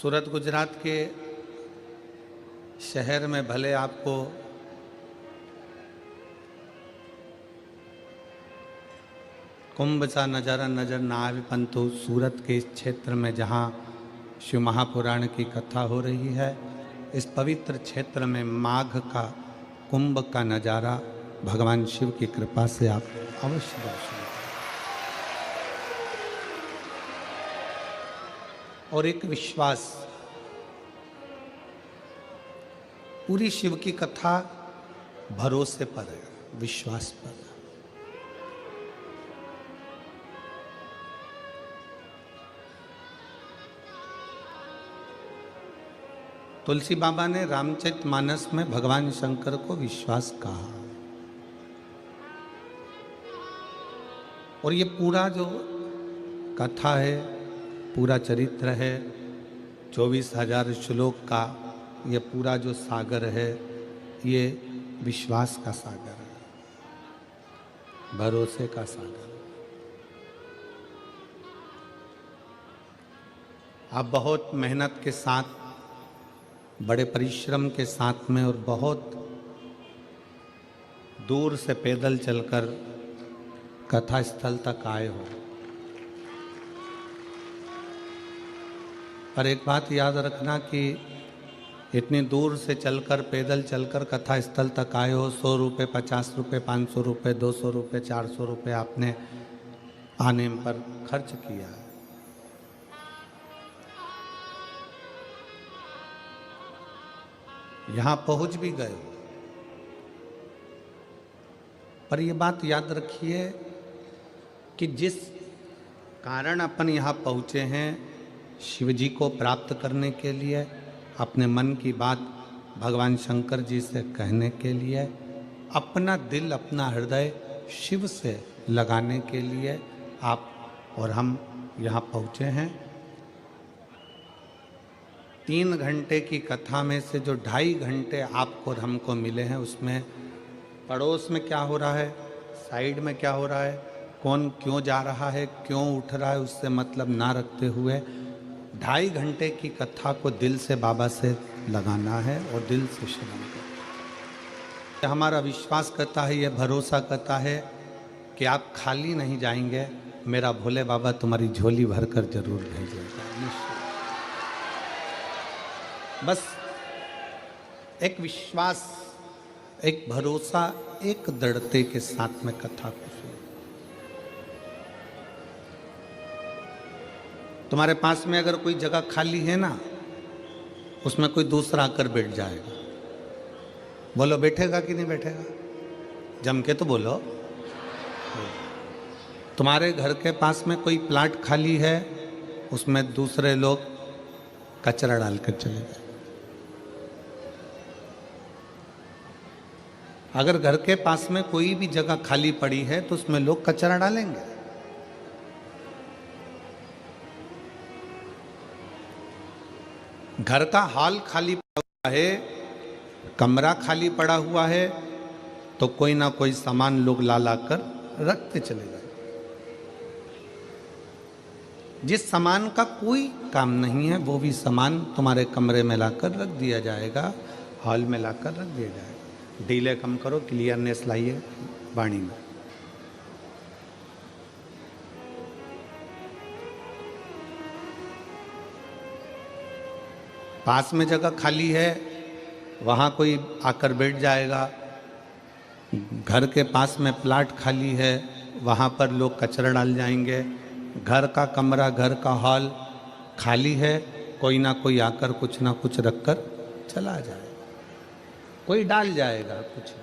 सूरत गुजरात के शहर में भले आपको कुंभ सा नज़ारा नज़र ना आए, परंतु सूरत के इस क्षेत्र में जहाँ शिव महापुराण की कथा हो रही है, इस पवित्र क्षेत्र में माघ का कुंभ का नज़ारा भगवान शिव की कृपा से आप अवश्य दर्शन करें। और एक विश्वास, पूरी शिव की कथा भरोसे पर है, विश्वास पर है। तुलसी बाबा ने रामचरितमानस में भगवान शंकर को विश्वास कहा, और ये पूरा जो कथा है, पूरा चरित्र है, 24,000 श्लोक का ये पूरा जो सागर है, ये विश्वास का सागर है, भरोसे का सागर। आप बहुत मेहनत के साथ, बड़े परिश्रम के साथ में और बहुत दूर से पैदल चलकर कथा स्थल तक आए हो, पर एक बात याद रखना कि इतनी दूर से चलकर, पैदल चलकर कथा स्थल तक आए हो, 100 रुपये, 50 रुपये, 500 रुपये, 200 रुपये, 400 रुपये आपने आने पर खर्च किया है। यहाँ पहुँच भी गए, पर ये बात याद रखिए कि जिस कारण अपन यहाँ पहुँचे हैं, शिव जी को प्राप्त करने के लिए, अपने मन की बात भगवान शंकर जी से कहने के लिए, अपना दिल, अपना हृदय शिव से लगाने के लिए आप और हम यहाँ पहुँचे हैं। 3 घंटे की कथा में से जो 2.5 घंटे आपको और हमको मिले हैं, उसमें पड़ोस में क्या हो रहा है, साइड में क्या हो रहा है, कौन क्यों जा रहा है, क्यों उठ रहा है, उससे मतलब ना रखते हुए 2.5 घंटे की कथा को दिल से बाबा से लगाना है और दिल से श्रवण करना। हमारा विश्वास करता है, ये भरोसा करता है कि आप खाली नहीं जाएंगे, मेरा भोले बाबा तुम्हारी झोली भरकर जरूर भेजेगा। बस एक विश्वास, एक भरोसा, एक दृढ़ता के साथ में कथा को सुनो। तुम्हारे पास में अगर कोई जगह खाली है ना, उसमें कोई दूसरा आकर बैठ जाएगा, बोलो बैठेगा कि नहीं बैठेगा? जम के तो बोलो। तुम्हारे घर के पास में कोई प्लाट खाली है, उसमें दूसरे लोग कचरा डालकर चले गए। अगर घर के पास में कोई भी जगह खाली पड़ी है तो उसमें लोग कचरा डालेंगे। घर का हॉल खाली पड़ा हुआ है, कमरा खाली पड़ा हुआ है, तो कोई ना कोई सामान लोग ला ला कर रखते चले गए। जिस सामान का कोई काम नहीं है, वो भी सामान तुम्हारे कमरे में लाकर रख दिया जाएगा, हॉल में लाकर रख दिया जाएगा। डीले कम करो, क्लियरनेस लाइए वाणी में। पास में जगह खाली है, वहाँ कोई आकर बैठ जाएगा। घर के पास में प्लाट खाली है, वहाँ पर लोग कचरा डाल जाएंगे। घर का कमरा, घर का हॉल खाली है, कोई ना कोई आकर कुछ ना कुछ रखकर चला जाएगा, कोई डाल जाएगा कुछ।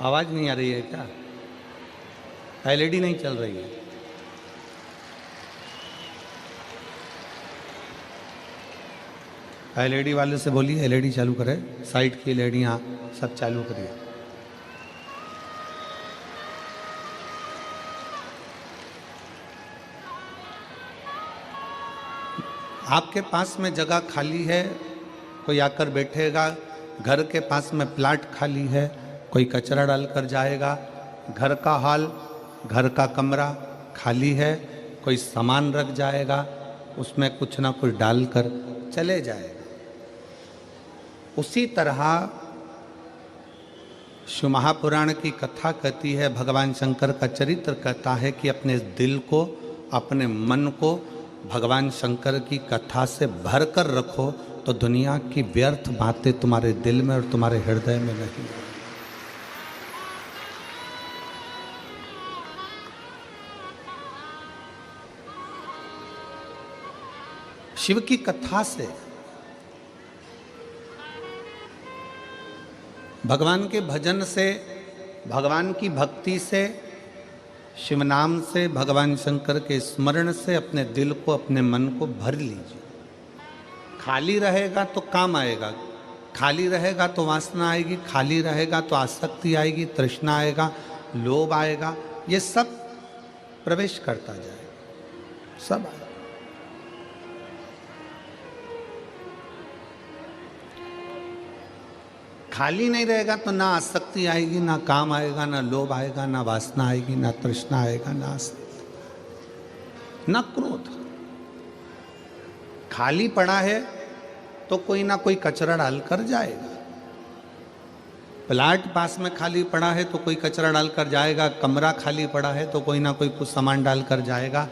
आवाज नहीं आ रही है क्या? एलईडी नहीं चल रही है? एलईडी वाले से बोलिए एलईडी चालू करे, साइड की एलईडियाँ सब चालू करिए। आपके पास में जगह खाली है, कोई आकर बैठेगा। घर के पास में प्लाट खाली है, कोई कचरा डालकर जाएगा, घर का हाल, घर का कमरा खाली है, कोई सामान रख जाएगा, उसमें कुछ ना कुछ डालकर चले जाएगा। उसी तरह शिव महापुराण की कथा कहती है, भगवान शंकर का चरित्र कहता है कि अपने दिल को, अपने मन को भगवान शंकर की कथा से भर कर रखो, तो दुनिया की व्यर्थ बातें तुम्हारे दिल में और तुम्हारे हृदय में नहीं। शिव की कथा से, भगवान के भजन से, भगवान की भक्ति से, शिव नाम से, भगवान शंकर के स्मरण से अपने दिल को, अपने मन को भर लीजिए। खाली रहेगा तो काम आएगा, खाली रहेगा तो वासना आएगी, खाली रहेगा तो आसक्ति आएगी, तृष्णा आएगा, लोभ आएगा, ये सब प्रवेश करता जाएगा, सब आएगा। खाली नहीं रहेगा तो ना आसक्ति आएगी, ना काम आएगा, ना लोभ आएगा, ना वासना आएगी, ना तृष्णा आएगा, ना आसक्ति, ना क्रोध। खाली पड़ा है तो कोई ना कोई कचरा डालकर जाएगा। प्लाट पास में खाली पड़ा है तो कोई कचरा डालकर जाएगा, कमरा खाली पड़ा है तो कोई ना कोई कुछ सामान डालकर जाएगा,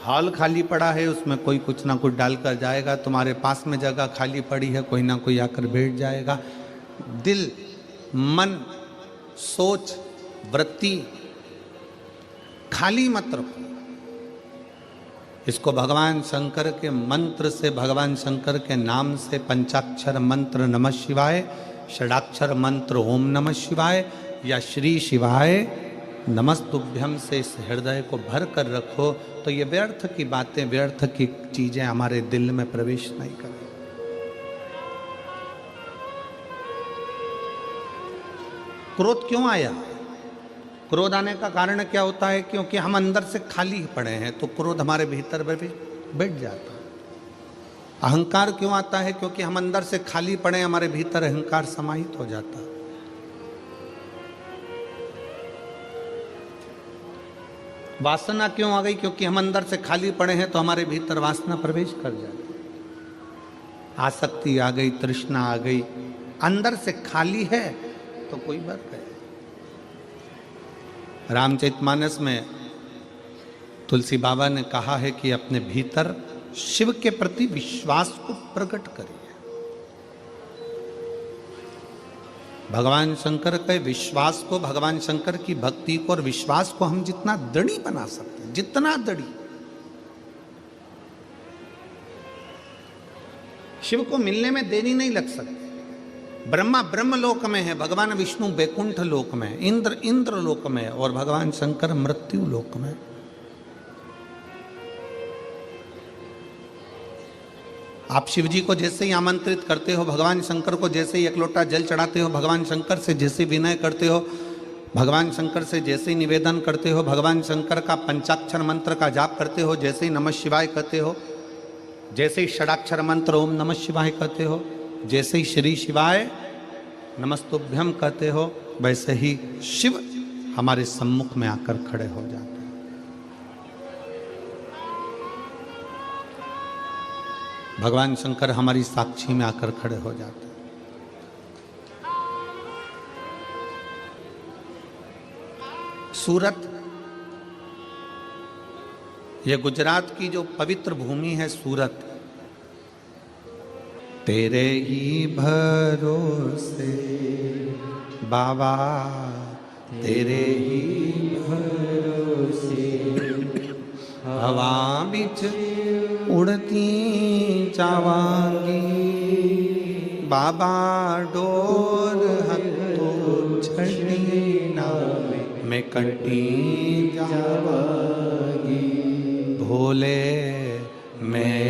हॉल खाली पड़ा है उसमें कोई कुछ ना कुछ डालकर जाएगा, तुम्हारे पास में जगह खाली पड़ी है कोई ना कोई आकर बैठ जाएगा। दिल, मन, सोच, वृत्ति खाली मत रखो। इसको भगवान शंकर के मंत्र से, भगवान शंकर के नाम से, पंचाक्षर मंत्र नमः शिवाय, षडाक्षर मंत्र ओम नमः शिवाय या श्री शिवाय नमस्तुभ्यम से इस हृदय को भर कर रखो, तो ये व्यर्थ की बातें, व्यर्थ की चीजें हमारे दिल में प्रवेश नहीं करें। क्रोध क्यों आया? क्रोध आने का कारण क्या होता है? क्योंकि हम अंदर से खाली पड़े हैं, तो क्रोध हमारे भीतर बैठ जाता है। अहंकार क्यों आता है? क्योंकि हम अंदर से खाली पड़े, हमारे भीतर अहंकार समाहित हो जाता है। वासना क्यों आ गई? क्योंकि हम अंदर से खाली पड़े हैं तो हमारे भीतर वासना प्रवेश कर जाती है। आसक्ति आ गई, तृष्णा आ गई, अंदर से खाली है तो कोई बात है। रामचरितमानस में तुलसी बाबा ने कहा है कि अपने भीतर शिव के प्रति विश्वास को प्रकट करिए। भगवान शंकर के विश्वास को, भगवान शंकर की भक्ति को और विश्वास को हम जितना दृढ़ बना सकते हैं, जितना दृढ़। शिव को मिलने में देरी नहीं लग सकती। ब्रह्मा ब्रह्म लोक में है, भगवान विष्णु बैकुंठ लोक में, इंद्र इंद्र लोक में और भगवान शंकर मृत्यु लोक में। आप शिव जी को जैसे ही आमंत्रित करते हो, भगवान शंकर को जैसे ही एक लोटा जल चढ़ाते हो, भगवान शंकर से जैसे विनय करते हो, भगवान शंकर से जैसे ही निवेदन करते हो, भगवान शंकर का पंचाक्षर मंत्र का जाप करते हो, जैसे ही नमः शिवाय कहते हो, जैसे ही षडाक्षर मंत्र ओम नमः शिवाय कहते हो, जैसे ही श्री शिवाय नमस्तुभ्यम कहते हो, वैसे ही शिव हमारे सम्मुख में आकर खड़े हो जाते हैं। भगवान शंकर हमारी साक्षी में आकर खड़े हो जाते हैं। सूरत, ये गुजरात की जो पवित्र भूमि है सूरत, तेरे ही भरोसे बाबा, तेरे ही भरोसे हवा बिच उड़ती चावांगी, बाबा डोर हत्तो छड़ी ना मैं कटी जावांगी, भोले मैं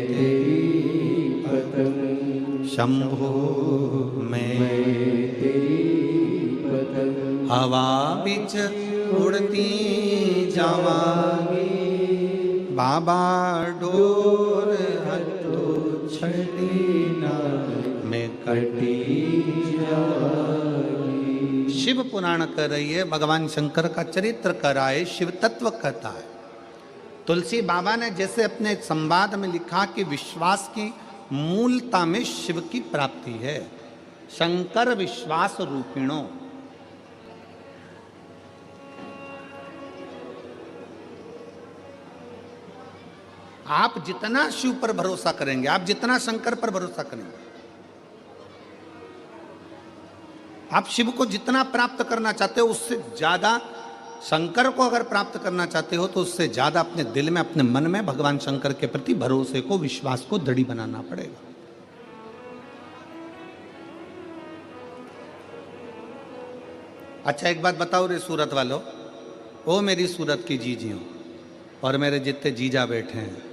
तेरी पतंग, शंभु मैं तेरी पतंग, हवा बिच उड़ती जावांगी, बाबा डोर हत्तो छड़ी ना मैं कटी जावांगी। शिव पुराण कर रही है, भगवान शंकर का चरित्र कराए, शिव तत्व कहता है। तुलसी बाबा ने जैसे अपने संवाद में लिखा कि विश्वास की मूलता में शिव की प्राप्ति है, शंकर विश्वास रूपिणो। आप जितना शिव पर भरोसा करेंगे, आप जितना शंकर पर भरोसा करेंगे, आप शिव को जितना प्राप्त करना चाहते हो उससे ज्यादा, शंकर को अगर प्राप्त करना चाहते हो तो उससे ज्यादा अपने दिल में, अपने मन में भगवान शंकर के प्रति भरोसे को, विश्वास को दृढ़ बनाना पड़ेगा। अच्छा एक बात बताओ रे सूरत वालों, ओ मेरी सूरत की जीजियों और मेरे जितने जीजा बैठे हैं,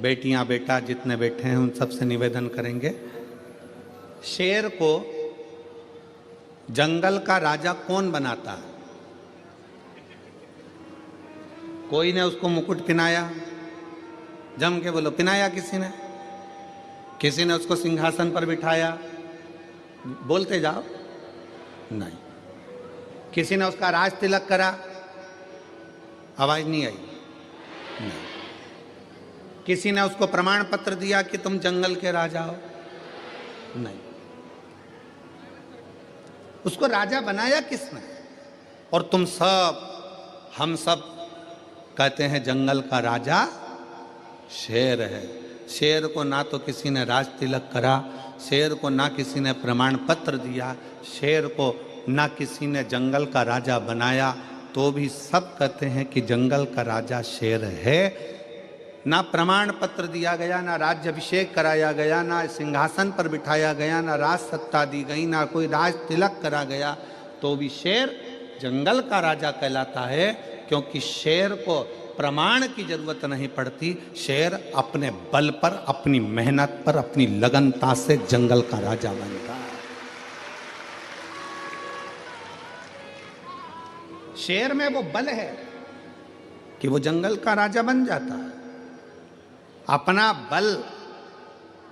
बेटियां बेटा जितने बैठे हैं, उन सबसे निवेदन करेंगे, शेर को जंगल का राजा कौन बनाता है? कोई ने उसको मुकुट पहनाया? जम के बोलो, पहनाया किसी ने? किसी ने उसको सिंहासन पर बिठाया? बोलते जाओ। नहीं। किसी ने उसका राज तिलक करा? आवाज नहीं आई। नहीं। किसी ने उसको प्रमाण पत्र दिया कि तुम जंगल के राजा हो? नहीं। उसको राजा बनाया किसने? और तुम सब, हम सब कहते हैं जंगल का राजा शेर है। शेर को ना तो किसी ने राज तिलक करा, शेर को ना किसी ने प्रमाण पत्र दिया, शेर को ना किसी ने जंगल का राजा बनाया, तो भी सब कहते हैं कि जंगल का राजा शेर है। ना प्रमाण पत्र दिया गया, ना राज्याभिषेक कराया गया, ना सिंहासन पर बिठाया गया, ना राज सत्ता दी गई, ना कोई राज तिलक करा गया, तो भी शेर जंगल का राजा कहलाता है। क्योंकि शेर को प्रमाण की जरूरत नहीं पड़ती, शेर अपने बल पर, अपनी मेहनत पर, अपनी लगनता से जंगल का राजा बनता है। शेर में वो बल है कि वो जंगल का राजा बन जाता है। अपना बल,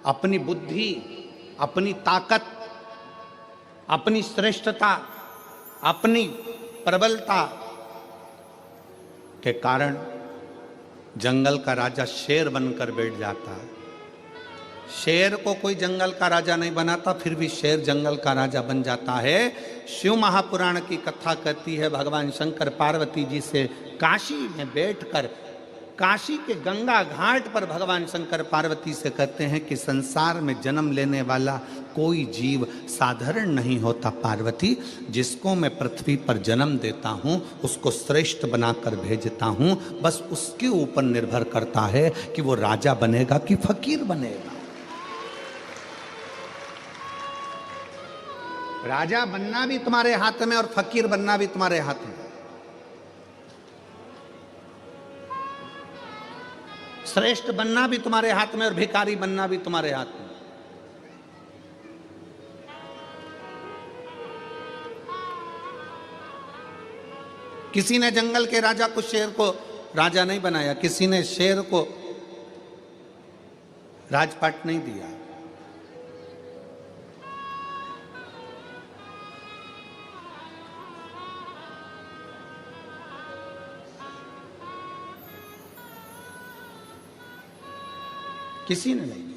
अपनी बुद्धि, अपनी ताकत, अपनी श्रेष्ठता, अपनी प्रबलता के कारण जंगल का राजा शेर बनकर बैठ जाता है। शेर को कोई जंगल का राजा नहीं बनाता, फिर भी शेर जंगल का राजा बन जाता है। शिव महापुराण की कथा कहती है, भगवान शंकर पार्वती जी से काशी में बैठकर, काशी के गंगा घाट पर भगवान शंकर पार्वती से कहते हैं कि संसार में जन्म लेने वाला कोई जीव साधारण नहीं होता पार्वती, जिसको मैं पृथ्वी पर जन्म देता हूँ उसको श्रेष्ठ बनाकर भेजता हूँ, बस उसके ऊपर निर्भर करता है कि वो राजा बनेगा कि फकीर बनेगा। राजा बनना भी तुम्हारे हाथ में और फकीर बनना भी तुम्हारे हाथ में। श्रेष्ठ बनना भी तुम्हारे हाथ में और भिखारी बनना भी तुम्हारे हाथ में। किसी ने जंगल के राजा को, शेर को राजा नहीं बनाया, किसी ने शेर को राजपाट नहीं दिया। किसी ने नहीं दिया।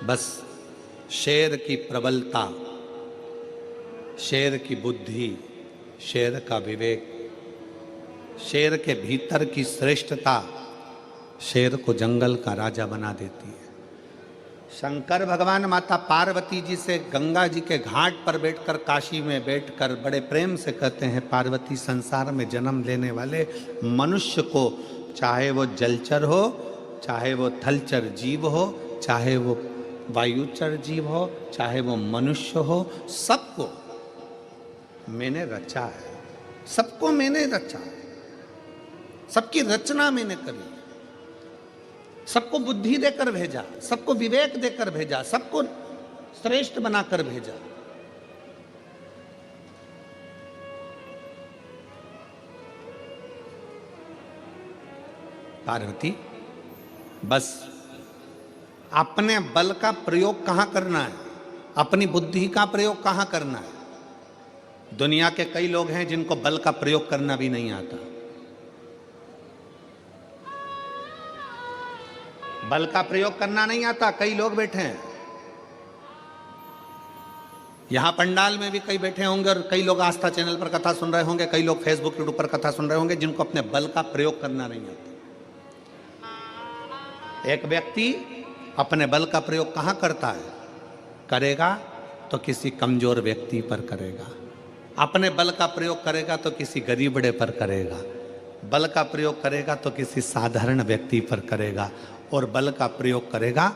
बस शेर की प्रबलता, शेर की बुद्धि, शेर का विवेक, शेर के भीतर की श्रेष्ठता शेर को जंगल का राजा बना देती है। शंकर भगवान माता पार्वती जी से गंगा जी के घाट पर बैठकर, काशी में बैठकर बड़े प्रेम से कहते हैं, पार्वती संसार में जन्म लेने वाले मनुष्य को, चाहे वो जलचर हो, चाहे वो थलचर जीव हो, चाहे वो वायुचर जीव हो, चाहे वो मनुष्य हो, सबको मैंने रचा है। सबको मैंने रचा है, सबकी रचना मैंने करी, सबको बुद्धि देकर भेजा, सबको विवेक देकर भेजा, सबको श्रेष्ठ बनाकर भेजा। पार्वती, बस अपने बल का प्रयोग कहाँ करना है, अपनी बुद्धि का प्रयोग कहाँ करना है। दुनिया के कई लोग हैं जिनको बल का प्रयोग करना भी नहीं आता। बल का प्रयोग करना नहीं आता, कई लोग बैठे हैं यहां पंडाल में भी कई बैठे होंगे, और कई लोग आस्था चैनल पर कथा सुन रहे होंगे, कई लोग फेसबुक यूट्यूब पर कथा सुन रहे होंगे, जिनको अपने बल का प्रयोग करना नहीं आता। एक व्यक्ति अपने बल का प्रयोग कहां करता है, करेगा तो किसी कमजोर व्यक्ति पर करेगा, अपने बल का प्रयोग करेगा तो किसी गरीबड़े पर करेगा, बल का प्रयोग करेगा तो किसी साधारण व्यक्ति पर करेगा, और बल का प्रयोग करेगा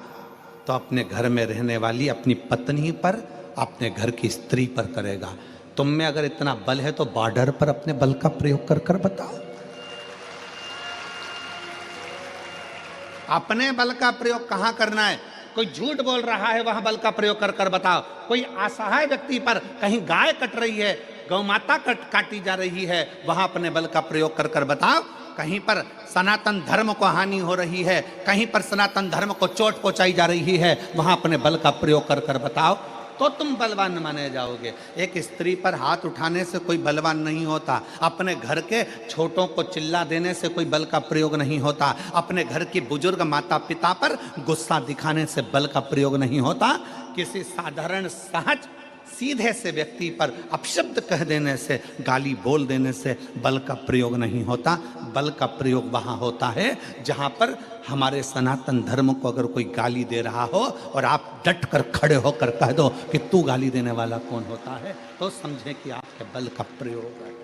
तो अपने घर में रहने वाली अपनी पत्नी पर, अपने घर की स्त्री पर करेगा। तुम में अगर इतना बल है तो बॉर्डर पर अपने बल का प्रयोग कर कर बताओ। अपने बल का प्रयोग कहां करना है, कोई झूठ बोल रहा है वहां बल का प्रयोग कर कर बताओ। कोई असहाय व्यक्ति पर, कहीं गाय कट रही है, गौ माता काटी जा रही है, वहां अपने बल का प्रयोग कर कर बताओ। कहीं पर सनातन धर्म को हानि हो रही है, कहीं पर सनातन धर्म को चोट पहुंचाई जा रही है, वहां अपने बल का प्रयोग कर कर बताओ, तो तुम बलवान माने जाओगे। एक स्त्री पर हाथ उठाने से कोई बलवान नहीं होता, अपने घर के छोटों को चिल्ला देने से कोई बल का प्रयोग नहीं होता, अपने घर की बुजुर्ग माता पिता पर गुस्सा दिखाने से बल का प्रयोग नहीं होता, किसी साधारण सहज सीधे से व्यक्ति पर अपशब्द कह देने से, गाली बोल देने से बल का प्रयोग नहीं होता। बल का प्रयोग वहां होता है जहां पर हमारे सनातन धर्म को अगर कोई गाली दे रहा हो और आप डट कर खड़े होकर कह दो कि तू गाली देने वाला कौन होता है, तो समझे कि आपके बल का प्रयोग है।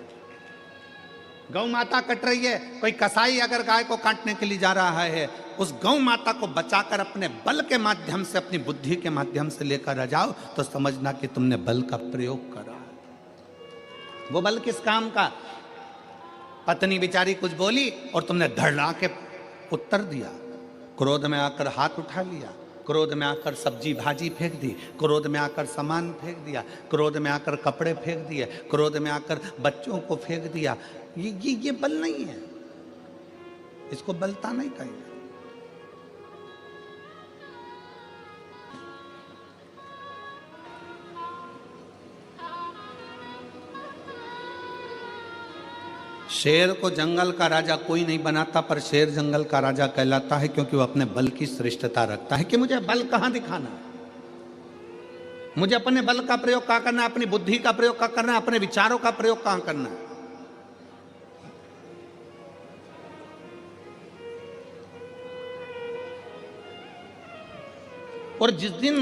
गौ माता कट रही है, कोई कसाई अगर गाय को काटने के लिए जा रहा है, उस गौ माता को बचाकर अपने बल के माध्यम से, अपनी बुद्धि के माध्यम से लेकर आ जाओ, तो समझना कि तुमने बल का प्रयोग करा। वो बल किस काम का, पत्नी बेचारी कुछ बोली और तुमने धड़ला के उत्तर दिया, क्रोध में आकर हाथ उठा लिया, क्रोध में आकर सब्जी भाजी फेंक दी, क्रोध में आकर सामान फेंक दिया, क्रोध में आकर कपड़े फेंक दिए, क्रोध में आकर बच्चों को फेंक दिया। ये बल नहीं है, इसको बलता नहीं कहेंगे। शेर को जंगल का राजा कोई नहीं बनाता, पर शेर जंगल का राजा कहलाता है क्योंकि वो अपने बल की श्रेष्ठता रखता है कि मुझे बल कहां दिखाना है, मुझे अपने बल का प्रयोग कहां करना है, अपनी बुद्धि का प्रयोग कहां करना है, अपने विचारों का प्रयोग कहां करना है। और जिस दिन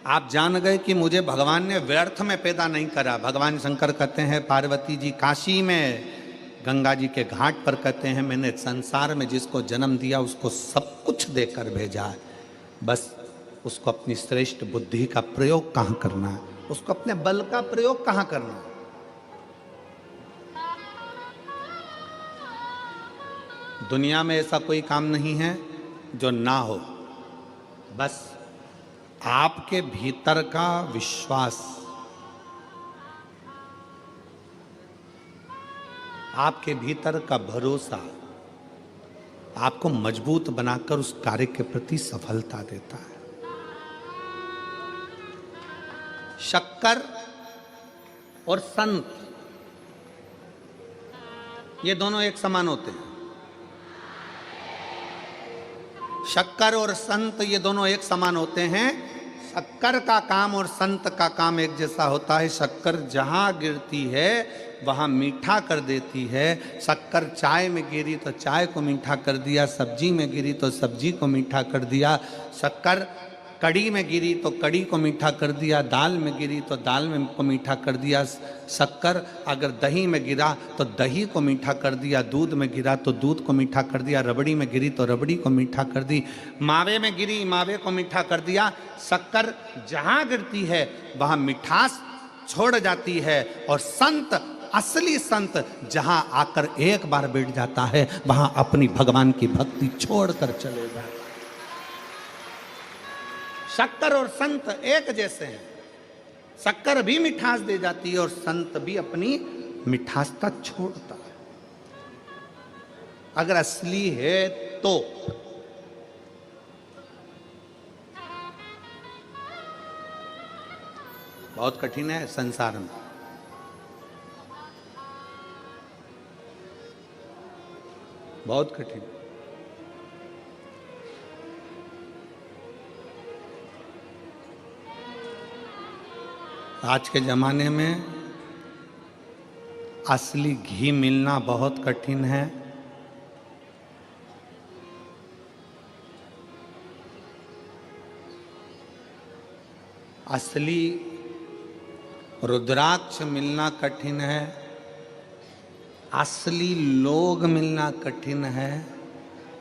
आप जान गए कि मुझे भगवान ने व्यर्थ में पैदा नहीं करा, भगवान शंकर कहते हैं, पार्वती जी काशी में गंगा जी के घाट पर कहते हैं, मैंने संसार में जिसको जन्म दिया उसको सब कुछ देकर भेजा है, बस उसको अपनी श्रेष्ठ बुद्धि का प्रयोग कहाँ करना है, उसको अपने बल का प्रयोग कहाँ करना है। दुनिया में ऐसा कोई काम नहीं है जो ना हो, बस आपके भीतर का विश्वास, आपके भीतर का भरोसा आपको मजबूत बनाकर उस कार्य के प्रति सफलता देता है। शक्कर और संत ये दोनों एक समान होते हैं। शक्कर और संत ये दोनों एक समान होते हैं। शक्कर का काम और संत का काम एक जैसा होता है। शक्कर जहाँ गिरती है वहाँ मीठा कर देती है। शक्कर चाय में गिरी तो चाय को मीठा कर दिया, सब्जी में गिरी तो सब्जी को मीठा कर दिया। शक्कर कड़ी में गिरी तो कड़ी को मीठा कर दिया, दाल में गिरी तो दाल में को मीठा कर दिया। शक्कर अगर दही में गिरा तो दही को मीठा कर दिया, दूध में गिरा तो दूध को मीठा कर दिया, रबड़ी में गिरी तो रबड़ी को मीठा कर दी, मावे में गिरी मावे को मीठा कर दिया। शक्कर जहाँ गिरती है वहाँ मिठास छोड़ जाती है, और संत, असली संत जहाँ आकर एक बार बैठ जाता है वहाँ अपनी भगवान की भक्ति छोड़कर चले जाता है। शक्कर और संत एक जैसे हैं। शक्कर भी मिठास दे जाती है और संत भी अपनी मिठासता छोड़ता है। अगर असली है तो। बहुत कठिन है संसार में। बहुत कठिन। आज के जमाने में असली घी मिलना बहुत कठिन है। असली रुद्राक्ष मिलना कठिन है। असली लोग मिलना कठिन है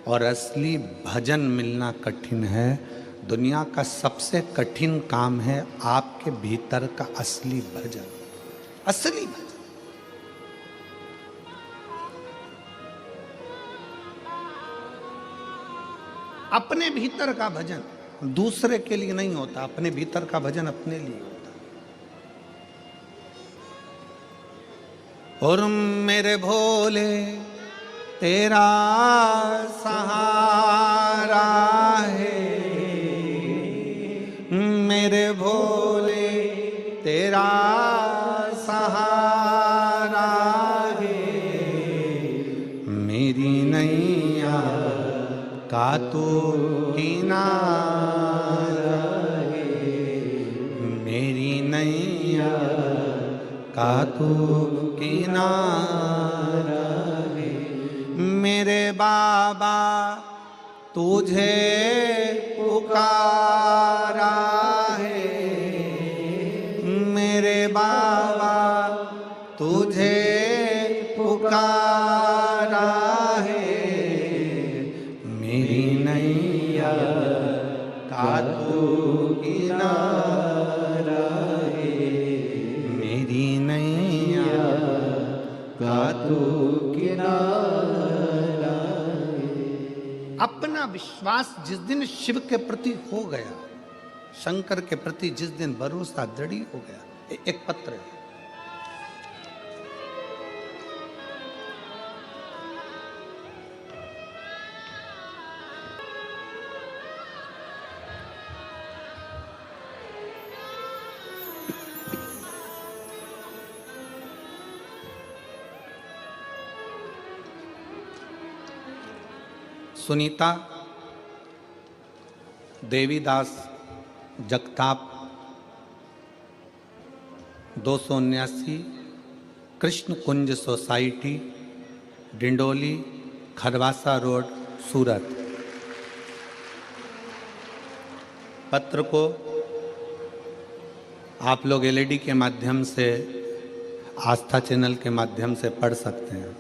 और असली भजन मिलना कठिन है। दुनिया का सबसे कठिन काम है आपके भीतर का असली भजन। असली भजन अपने भीतर का भजन, दूसरे के लिए नहीं होता। अपने भीतर का भजन अपने लिए होता। और मेरे भोले तेरा सहारा है, मेरे भोले तेरा सहारा है, मेरी नैया का तू किनारा है, मेरी नैया का तू किनारा है। मेरे बाबा तुझे पुकारा है, मेरे बाबा तुझे पुकारा है, मेरी नैया का तू किनारा है, मेरी नैया का तू किनारा है। अपना विश्वास जिस दिन शिव के प्रति हो गया, शंकर के प्रति जिस दिन भरोसा दृढ़ हो गया। एक पत्र है, सुनीता देवीदास जगताप 279 कृष्ण कुंज सोसाइटी, डिंडोली, खरवासा रोड, सूरत। पत्र को आप लोग एलईडी के माध्यम से, आस्था चैनल के माध्यम से पढ़ सकते हैं।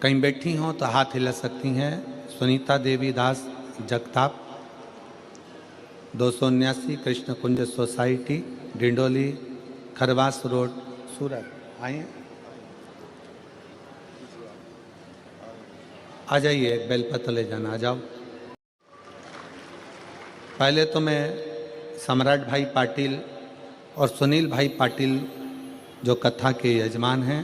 कहीं बैठी हों तो हाथ हिला सकती हैं। सुनीता देवी दास जगताप 279 कृष्ण कुंज सोसाइटी, डिंडोली, खरवास रोड, सूरत। आइए, आ जाइए, एक बेलपत्र ले जाना। आ जाओ। पहले तो मैं सम्राट भाई पाटिल और सुनील भाई पाटिल जो कथा के यजमान हैं,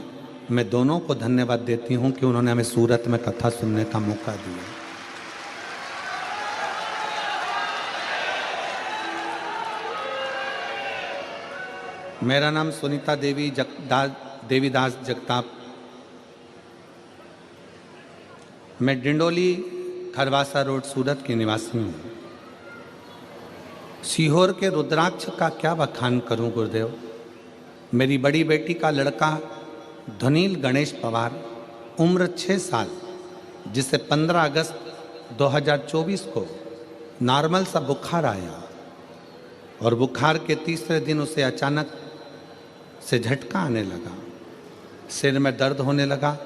मैं दोनों को धन्यवाद देती हूं कि उन्होंने हमें सूरत में कथा सुनने का मौका दिया। मेरा नाम सुनीता देवीदास जगताप। मैं डिंडोली, खरवासा रोड, सूरत की निवासी हूँ। सीहोर के रुद्राक्ष का क्या बखान करूं गुरुदेव। मेरी बड़ी बेटी का लड़का धनील गणेश पवार, उम्र 6 साल, जिसे 15 अगस्त 2024 को नॉर्मल सा बुखार आया और बुखार के तीसरे दिन उसे अचानक से झटका आने लगा, सिर में दर्द होने लगा।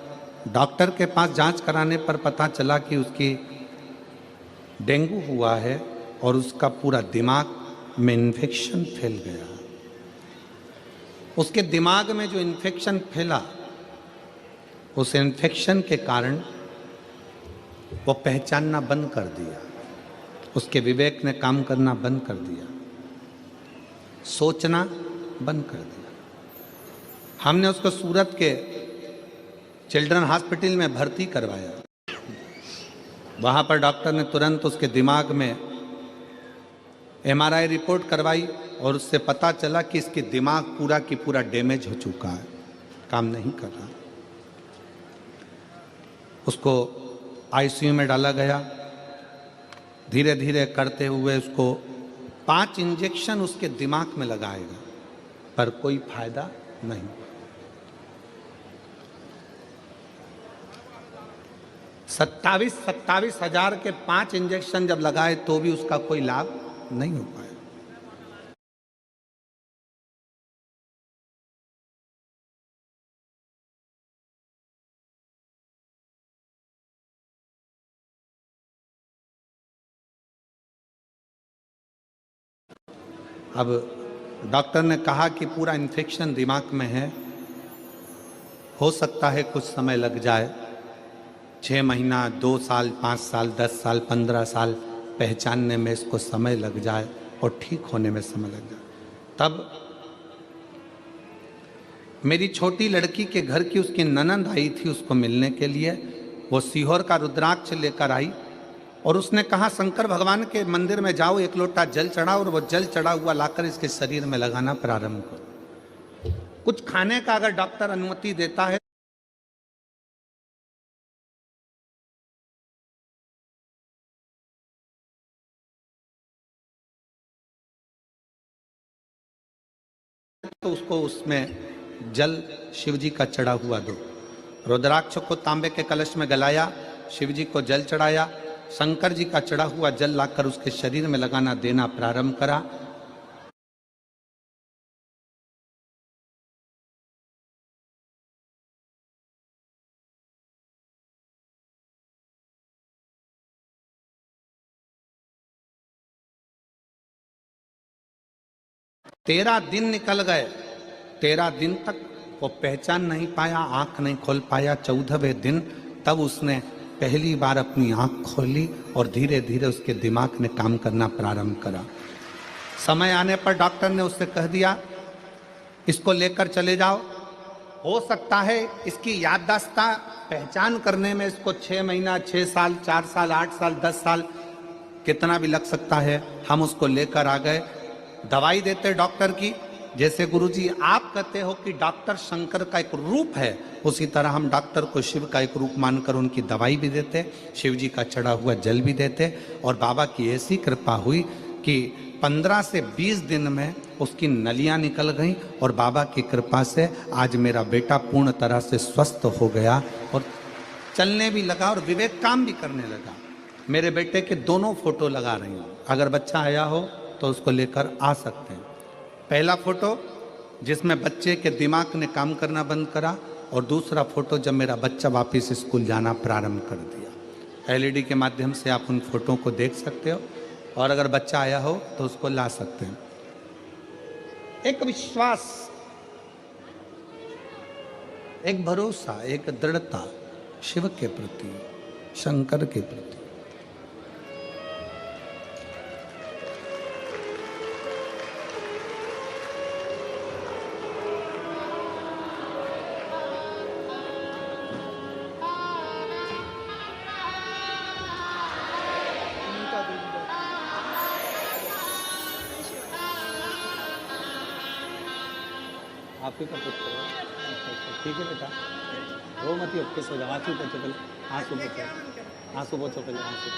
डॉक्टर के पास जांच कराने पर पता चला कि उसकी डेंगू हुआ है और उसका पूरा दिमाग में इन्फेक्शन फैल गया। उसके दिमाग में जो इन्फेक्शन फैला, उस इन्फेक्शन के कारण वो पहचानना बंद कर दिया, उसके विवेक ने काम करना बंद कर दिया, सोचना बंद कर दिया। हमने उसको सूरत के चिल्ड्रन हॉस्पिटल में भर्ती करवाया। वहाँ पर डॉक्टर ने तुरंत उसके दिमाग में एमआरआई रिपोर्ट करवाई और उससे पता चला कि इसके दिमाग पूरा की पूरा डैमेज हो चुका है, काम नहीं कर रहा। उसको आईसीयू में डाला गया। धीरे धीरे करते हुए उसको 5 इंजेक्शन उसके दिमाग में लगाएगा, पर कोई फायदा नहीं। 27 हजार के 5 इंजेक्शन जब लगाए तो भी उसका कोई लाभ नहीं हो पाया। अब डॉक्टर ने कहा कि पूरा इन्फेक्शन दिमाग में है, हो सकता है कुछ समय लग जाए, 6 महीना, 2 साल, 5 साल, 10 साल, 15 साल पहचानने में इसको समय लग जाए और ठीक होने में समय लग जाए। तब मेरी छोटी लड़की के घर की उसकी ननंद आई थी उसको मिलने के लिए। वो सीहोर का रुद्राक्ष लेकर आई और उसने कहा शंकर भगवान के मंदिर में जाओ, 1 लोटा जल चढ़ाओ और वो जल चढ़ा हुआ लाकर इसके शरीर में लगाना प्रारंभ करो। कुछ खाने का अगर डॉक्टर अनुमति देता है तो उसको उसमें जल शिव जी का चढ़ा हुआ दो। रुद्राक्ष को तांबे के कलश में गलाया, शिव जी को जल चढ़ाया, शंकर जी का चढ़ा हुआ जल लाकर उसके शरीर में लगाना देना प्रारंभ करा। तेरह दिन निकल गए। 13 दिन तक वो पहचान नहीं पाया, आंख नहीं खोल पाया। 14वें दिन तब उसने पहली बार अपनी आंख खोली और धीरे धीरे उसके दिमाग ने काम करना प्रारंभ करा। समय आने पर डॉक्टर ने उससे कह दिया इसको लेकर चले जाओ। हो सकता है इसकी याददाश्त पहचान करने में इसको 6 महीना, 6 साल, 4 साल, 8 साल, 10 साल कितना भी लग सकता है। हम उसको लेकर आ गए। दवाई देते डॉक्टर की, जैसे गुरुजी आप कहते हो कि डॉक्टर शंकर का एक रूप है, उसी तरह हम डॉक्टर को शिव का एक रूप मानकर उनकी दवाई भी देते, शिव जी का चढ़ा हुआ जल भी देते। और बाबा की ऐसी कृपा हुई कि 15 से 20 दिन में उसकी नलियां निकल गईं और बाबा की कृपा से आज मेरा बेटा पूर्ण तरह से स्वस्थ हो गया और चलने भी लगा और विवेक काम भी करने लगा। मेरे बेटे के दोनों फोटो लगा रही हूँ, अगर बच्चा आया हो तो उसको लेकर आ सकते हैं। पहला फोटो जिसमें बच्चे के दिमाग ने काम करना बंद करा और दूसरा फोटो जब मेरा बच्चा वापस स्कूल जाना प्रारंभ कर दिया। एलईडी के माध्यम से आप उन फोटो को देख सकते हो और अगर बच्चा आया हो तो उसको ला सकते हैं। एक विश्वास, एक भरोसा, एक दृढ़ता शिव के प्रति, शंकर के प्रति। आप ही का पुत्र है, ठीक है बेटा, रो मत, किस हो जाओ, आंसू पोछो पहले, आंसू पोछो, आंसू पोछो पहले, आंसू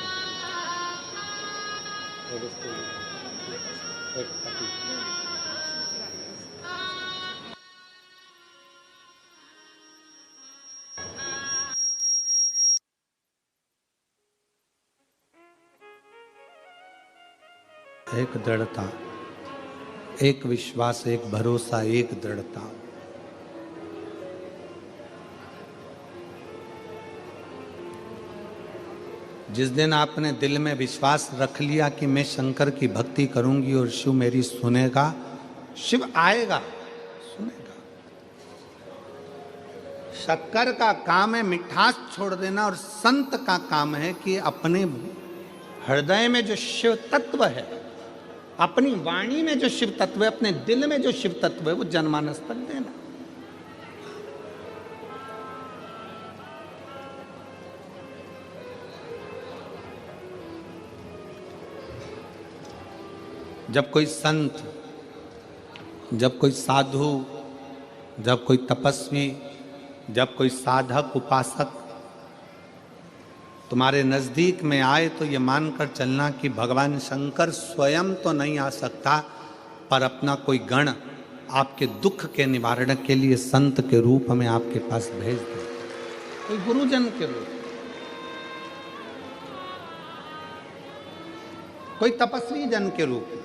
एक दृढ़ता, एक विश्वास, एक भरोसा, एक दृढ़ता। जिस दिन आपने दिल में विश्वास रख लिया कि मैं शंकर की भक्ति करूंगी और शिव मेरी सुनेगा, शिव आएगा, सुनेगा। शक्कर का काम है मिठास छोड़ देना और संत का काम है कि अपने हृदय में जो शिव तत्व है, अपनी वाणी में जो शिव तत्व है, अपने दिल में जो शिव तत्व है, वो जनमानस तक देना। जब कोई संत, जब कोई साधु, जब कोई तपस्वी, जब कोई साधक उपासक तुम्हारे नजदीक में आए तो ये मानकर चलना कि भगवान शंकर स्वयं तो नहीं आ सकता, पर अपना कोई गण आपके दुख के निवारण के लिए संत के रूप में आपके पास भेज दे, कोई गुरुजन के रूप, कोई तपस्वी जन के रूप में।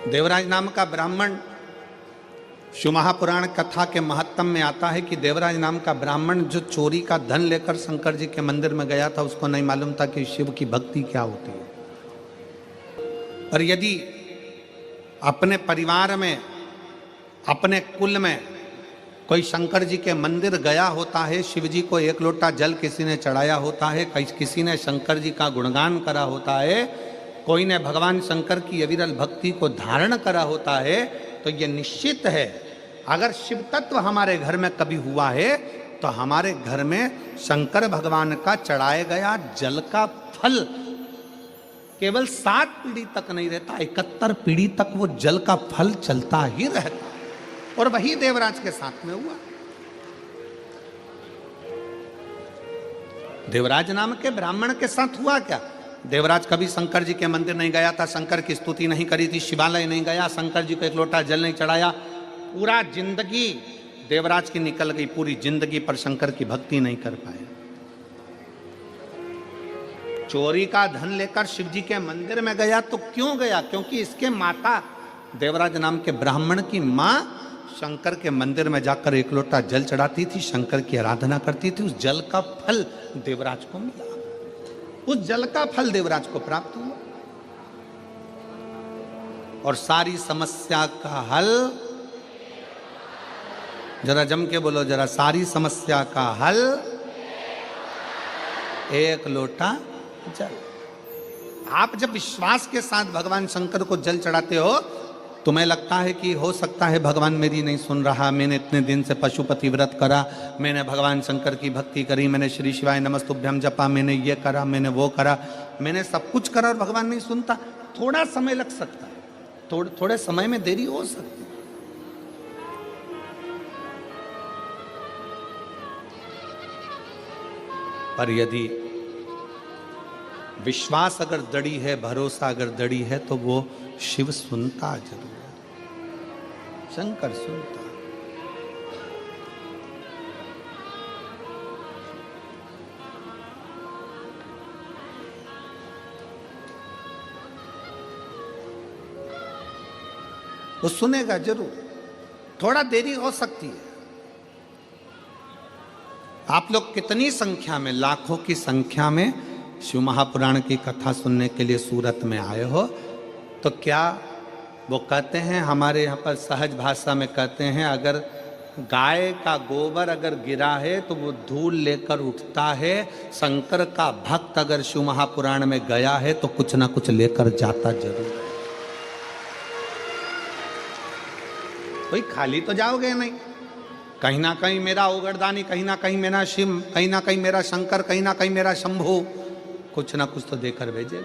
देवराज नाम का ब्राह्मण, शिव महापुराण कथा के महत्तम में आता है कि देवराज नाम का ब्राह्मण जो चोरी का धन लेकर शंकर जी के मंदिर में गया था, उसको नहीं मालूम था कि शिव की भक्ति क्या होती है। पर यदि अपने परिवार में, अपने कुल में कोई शंकर जी के मंदिर गया होता है, शिव जी को एक लोटा जल किसी ने चढ़ाया होता है, किसी ने शंकर जी का गुणगान करा होता है, कोई ने भगवान शंकर की अविरल भक्ति को धारण करा होता है, तो ये निश्चित है अगर शिव तत्व हमारे घर में कभी हुआ है तो हमारे घर में शंकर भगवान का चढ़ाया गया जल का फल केवल 7 पीढ़ी तक नहीं रहता, 71 पीढ़ी तक वो जल का फल चलता ही रहता। और वही देवराज के साथ में हुआ। देवराज नाम के ब्राह्मण के साथ हुआ क्या? देवराज कभी शंकर जी के मंदिर नहीं गया था, शंकर की स्तुति नहीं करी थी, शिवालय नहीं गया, शंकर जी को एक लोटा जल नहीं चढ़ाया, पूरा जिंदगी देवराज की निकल गई, पूरी जिंदगी पर शंकर की भक्ति नहीं कर पाए। चोरी का धन लेकर शिव जी के मंदिर में गया तो क्यों गया? क्योंकि इसके माता, देवराज नाम के ब्राह्मण की माँ शंकर के मंदिर में जाकर एक लोटा जल चढ़ाती थी, शंकर की आराधना करती थी, उस जल का फल देवराज को मिला, उस जल का फल देवराज को प्राप्त हुआ। और सारी समस्या का हल, जरा जम के बोलो जरा, सारी समस्या का हल एक लोटा जल। आप जब विश्वास के साथ भगवान शंकर को जल चढ़ाते हो, तुम्हें लगता है कि हो सकता है भगवान मेरी नहीं सुन रहा, मैंने इतने दिन से पशुपति व्रत करा, मैंने भगवान शंकर की भक्ति करी, मैंने श्री शिवाय नमस्तुभ्यम जपा, मैंने ये करा, मैंने वो करा, मैंने सब कुछ करा और भगवान नहीं सुनता। थोड़ा समय लग सकता है, थोड़े समय में देरी हो सकती है। पर यदि विश्वास अगर दृढ़ है, भरोसा अगर दृढ़ है, तो वो शिव सुनता जरूर है, शंकर सुनता। वो सुनेगा जरूर, थोड़ा देरी हो सकती है। आप लोग कितनी संख्या में, लाखों की संख्या में शिव महापुराण की कथा सुनने के लिए सूरत में आए हो, तो क्या वो कहते हैं, हमारे यहाँ पर सहज भाषा में कहते हैं, अगर गाय का गोबर अगर गिरा है तो वो धूल लेकर उठता है, शंकर का भक्त अगर शिव महापुराण में गया है तो कुछ ना कुछ लेकर जाता जरूर है। कोई खाली तो जाओगे नहीं, कहीं ना कहीं मेरा ओगरदानी, कहीं ना कहीं मेरा शिव, कहीं ना कहीं मेरा शंकर, कहीं ना कहीं मेरा शंभू, कुछ ना कुछ तो देकर भेजे।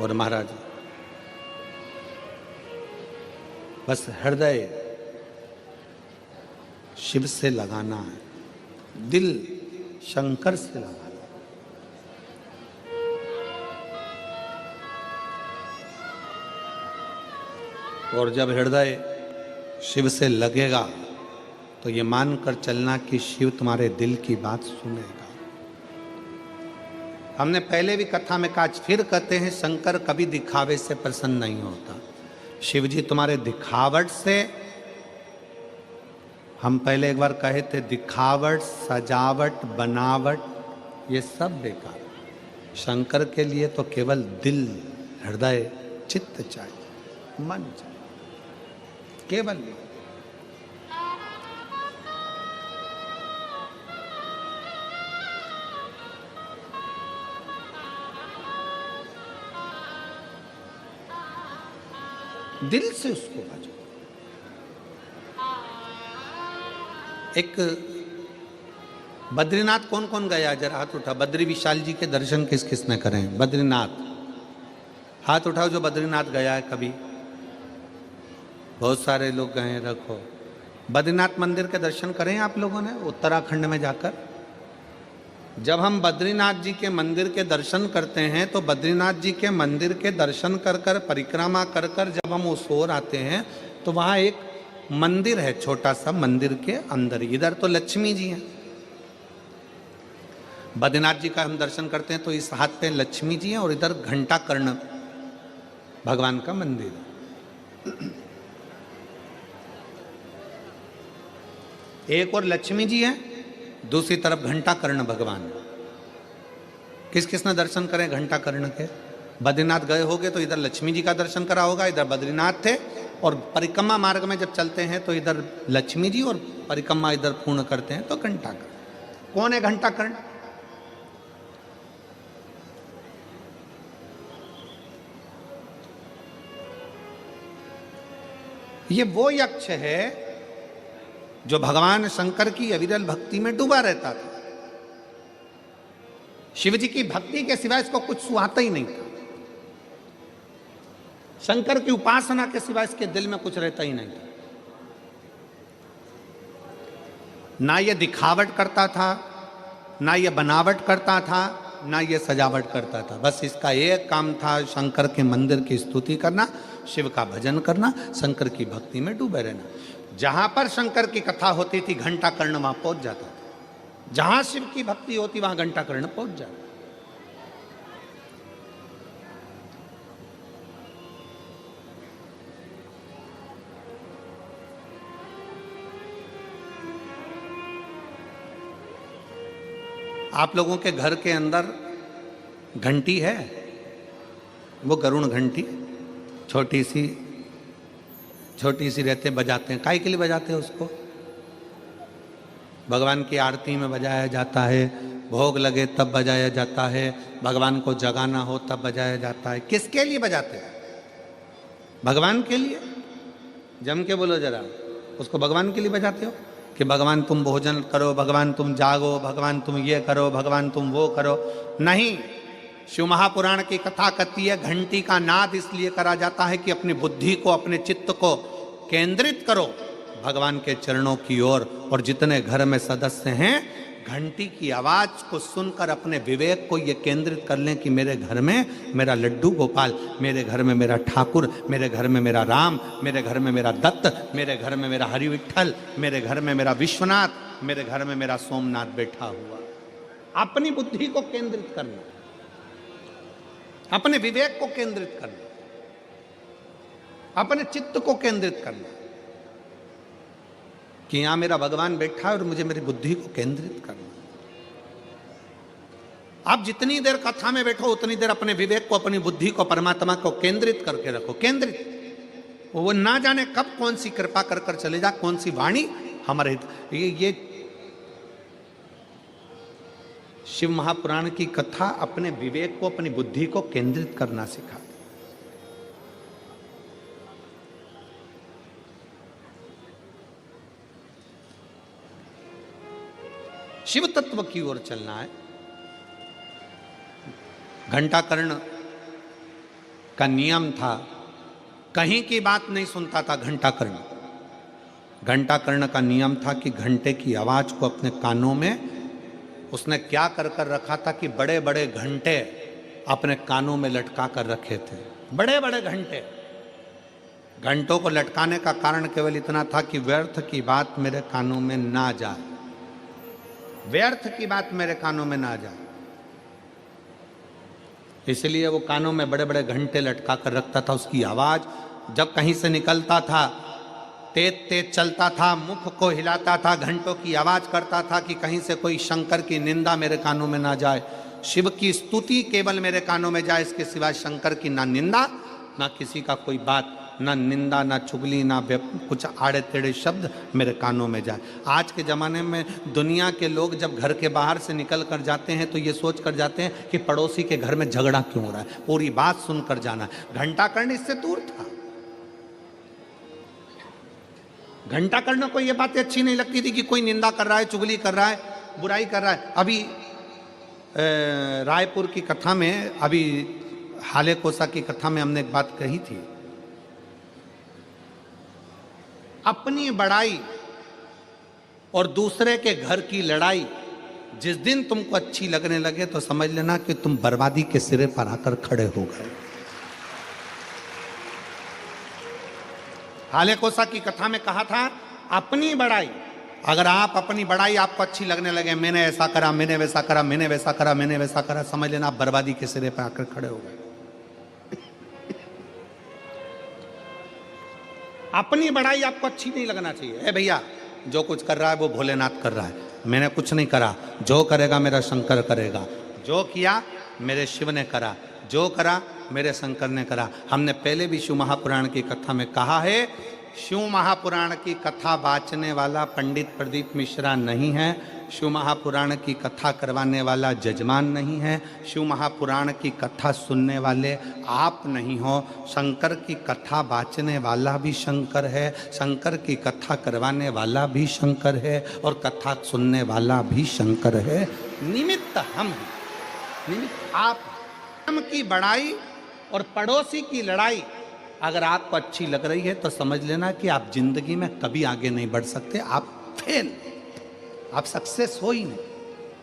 और महाराज बस हृदय शिव से लगाना है, दिल शंकर से लगाना। और जब हृदय शिव से लगेगा तो ये मानकर चलना कि शिव तुम्हारे दिल की बात सुनेगा। हमने पहले भी कथा में कहा, फिर कहते हैं, शंकर कभी दिखावे से प्रसन्न नहीं होता। शिव जी तुम्हारे दिखावट से, हम पहले एक बार कहे थे, दिखावट, सजावट, बनावट ये सब बेकार। शंकर के लिए तो केवल दिल, हृदय, चित्त चाहिए, मन चाहिए, केवल ये। दिल से उसको भजो। एक बद्रीनाथ कौन कौन गया, जरा हाथ उठा। बद्री विशाल जी के दर्शन किस किस ने करें? बद्रीनाथ हाथ उठाओ जो बद्रीनाथ गया है कभी। बहुत सारे लोग गए हैं, रखो। बद्रीनाथ मंदिर के दर्शन करें आप लोगों ने उत्तराखंड में जाकर? जब हम बद्रीनाथ जी के मंदिर के दर्शन करते हैं तो बद्रीनाथ जी के मंदिर के दर्शन कर कर परिक्रमा कर कर जब हम उस ओर आते हैं तो वहाँ एक मंदिर है, छोटा सा। मंदिर के अंदर इधर तो लक्ष्मी जी हैं, बद्रीनाथ जी का हम दर्शन करते हैं तो इस हाथ पे लक्ष्मी जी हैं और इधर घंटा कर्ण भगवान का मंदिर है। एक और लक्ष्मी जी है, दूसरी तरफ घंटा कर्ण भगवान। किस किसने दर्शन करें घंटा कर्ण के? बद्रीनाथ गए होगे तो इधर लक्ष्मी जी का दर्शन करा होगा, इधर बद्रीनाथ थे। और परिक्रमा मार्ग में जब चलते हैं तो इधर लक्ष्मी जी और परिक्रमा इधर पूर्ण करते हैं तो घंटा कर्ण। कौन है घंटा कर्ण? ये वो यक्ष है जो भगवान शंकर की अविरल भक्ति में डूबा रहता था। शिव जी की भक्ति के सिवाय इसको कुछ सुहाता ही नहीं था। शंकर की उपासना के सिवाय इसके दिल में कुछ रहता ही नहीं था। ना ये दिखावट करता था, ना ये बनावट करता था, ना ये सजावट करता था। बस इसका एक काम था, शंकर के मंदिर की स्तुति करना, शिव का भजन करना, शंकर की भक्ति में डूबे रहना। जहां पर शंकर की कथा होती थी घंटा कर्ण वहां पहुंच जाता था। जहां शिव की भक्ति होती वहां घंटा कर्ण पहुंच जाता। आप लोगों के घर के अंदर घंटी है, वो गरुड़ घंटी छोटी सी रहते, बजाते हैं। काहे के लिए बजाते हैं उसको? भगवान की आरती में बजाया जाता है, भोग लगे तब बजाया जाता है, भगवान को जगाना हो तब बजाया जाता है। किसके लिए बजाते हैं? भगवान के लिए। जम के बोलो जरा, उसको भगवान के लिए बजाते हो कि भगवान तुम भोजन करो, भगवान तुम जागो, भगवान तुम ये करो, भगवान तुम वो करो? नहीं। शिव महापुराण की कथा कहती है घंटी का नाद इसलिए करा जाता है कि अपनी बुद्धि को, अपने चित्त को केंद्रित करो भगवान के चरणों की ओर। और जितने घर में सदस्य हैं घंटी की आवाज को सुनकर अपने विवेक को ये केंद्रित कर लें कि मेरे घर में मेरा लड्डू गोपाल, मेरे घर में मेरा ठाकुर, मेरे घर में मेरा राम, मेरे घर में मेरा दत्त, मेरे घर में मेरा हरि विठल, मेरे घर में मेरा विश्वनाथ, मेरे घर में मेरा सोमनाथ बैठा हुआ। अपनी बुद्धि को केंद्रित करना, अपने विवेक को केंद्रित करना, अपने चित्त को केंद्रित करना कि यहां मेरा भगवान बैठा है और मुझे मेरी बुद्धि को केंद्रित करना। आप जितनी देर कथा में बैठो उतनी देर अपने विवेक को, अपनी बुद्धि को, परमात्मा को केंद्रित करके रखो। केंद्रित, वो ना जाने कब कौन सी कृपा कर कर चले जा, कौन सी वाणी हमारे ये शिव महापुराण की कथा अपने विवेक को, अपनी बुद्धि को केंद्रित करना सिखाती। शिव तत्व की ओर चलना है। घंटा कर्ण का नियम था, कहीं की बात नहीं सुनता था घंटा कर्ण। घंटा कर्ण का नियम था कि घंटे की आवाज को अपने कानों में उसने क्या कर कर रखा था कि बड़े बड़े घंटे अपने कानों में लटका कर रखे थे। बड़े बड़े घंटे। घंटों को लटकाने का कारण केवल इतना था कि व्यर्थ की बात मेरे कानों में ना जाए, व्यर्थ की बात मेरे कानों में ना जाए। इसलिए वो कानों में बड़े बड़े घंटे लटका कर रखता था। उसकी आवाज जब कहीं से निकलता था तेज तेज चलता था, मुख को हिलाता था, घंटों की आवाज करता था कि कहीं से कोई शंकर की निंदा मेरे कानों में ना जाए, शिव की स्तुति केवल मेरे कानों में जाए। इसके सिवाय शंकर की ना निंदा, ना किसी का कोई बात, ना निंदा, ना चुगली, ना कुछ आड़े टेढ़े शब्द मेरे कानों में जाए। आज के ज़माने में दुनिया के लोग जब घर के बाहर से निकल कर जाते हैं तो ये सोच कर जाते हैं कि पड़ोसी के घर में झगड़ा क्यों हो रहा है, पूरी बात सुनकर जाना है। घंटा कर्ण इससे दूर था। घंटाकर्ण को ये बातें अच्छी नहीं लगती थी कि कोई निंदा कर रहा है, चुगली कर रहा है, बुराई कर रहा है। अभी रायपुर की कथा में, अभी हाले कोसा की कथा में हमने एक बात कही थी, अपनी बड़ाई और दूसरे के घर की लड़ाई जिस दिन तुमको अच्छी लगने लगे तो समझ लेना कि तुम बर्बादी के सिरे पर आकर खड़े हो गए। हाले कोसा की कथा में कहा था, अपनी बड़ाई, अगर आप अपनी बड़ाई आपको अच्छी लगने लगे, मैंने ऐसा करा, मैंने वैसा करा, मैंने वैसा करा, मैंने वैसा करा, समझ लेना आप बर्बादी के सिरे पर आकर खड़े हो गए। अपनी बड़ाई आपको अच्छी नहीं लगना चाहिए। ए भैया, जो कुछ कर रहा है वो भोलेनाथ कर रहा है, मैंने कुछ नहीं करा, जो करेगा मेरा शंकर करेगा, जो किया मेरे शिव ने करा, जो करा मेरे शंकर ने करा। हमने पहले भी शिव महापुराण की कथा में कहा है, शिव महापुराण की कथा वाचने वाला पंडित प्रदीप मिश्रा नहीं है, शिव महापुराण की कथा करवाने वाला जजमान नहीं है, शिव महापुराण की कथा सुनने वाले आप नहीं हो। शंकर की कथा वाचने वाला भी शंकर है, शंकर की कथा करवाने वाला भी शंकर है, और कथा सुनने वाला भी शंकर है। निमित्त हम हैं, निमित्त आप। हम की बड़ाई और पड़ोसी की लड़ाई अगर आपको अच्छी लग रही है तो समझ लेना कि आप जिंदगी में कभी आगे नहीं बढ़ सकते, आप फेल, आप सक्सेस हो ही नहीं।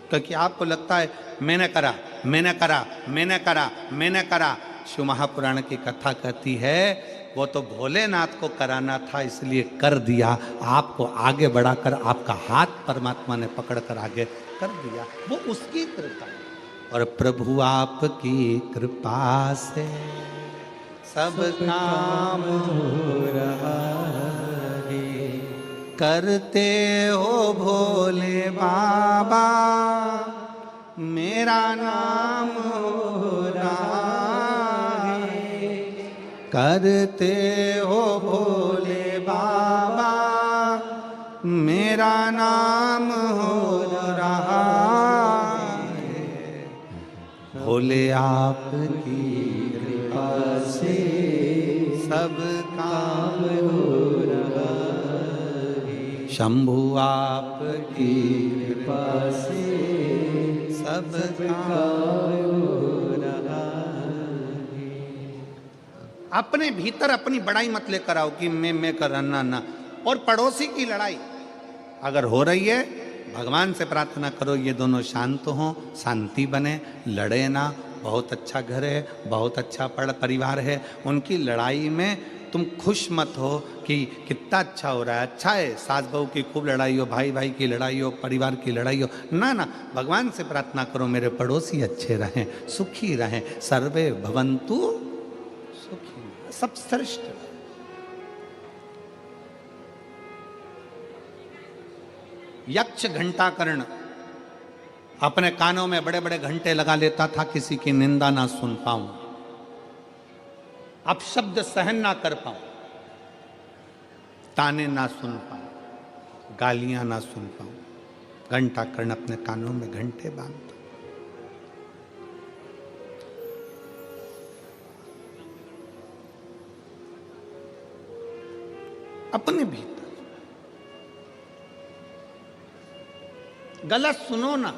क्योंकि आपको लगता है मैंने करा, मैंने करा, मैंने करा, मैंने करा। शिव महापुराण की कथा कहती है वो तो भोलेनाथ को कराना था इसलिए कर दिया, आपको आगे बढ़ाकर आपका हाथ परमात्मा ने पकड़कर आगे कर दिया, वो उसकी कृपा। और प्रभु आपकी कृपा से सब काम हो रहा है, करते हो भोले बाबा मेरा नाम हो रहा है, करते हो भोले बाबा मेरा नाम हो रहा है, भोले आपकी कृपा से सब काम हो रहा है, शंभु आपकी कृपा से सब काम हो रहा है। अपने भीतर अपनी बड़ाई मत लेकर आओ कि मैं करना ना। और पड़ोसी की लड़ाई अगर हो रही है, भगवान से प्रार्थना करो ये दोनों शांत हों, शांति बने, लड़े ना। बहुत अच्छा घर है, बहुत अच्छा परिवार है, उनकी लड़ाई में तुम खुश मत हो कि कितना अच्छा हो रहा है, अच्छा है, सास बहू की खूब लड़ाई हो, भाई भाई की लड़ाई हो, परिवार की लड़ाई हो, ना ना। भगवान से प्रार्थना करो मेरे पड़ोसी अच्छे रहें, सुखी रहें, सर्वे भवन्तु सुखी, सब श्रेष्ठ। यक्ष घंटाकर्ण अपने कानों में बड़े बड़े घंटे लगा लेता था, किसी की निंदा ना सुन पाऊं, अपशब्द सहन ना कर पाऊं, ताने ना सुन पाऊं, गालियां ना सुन पाऊं। घंटाकर्ण अपने कानों में घंटे बांधता। अपने भीतर गलत सुनो ना।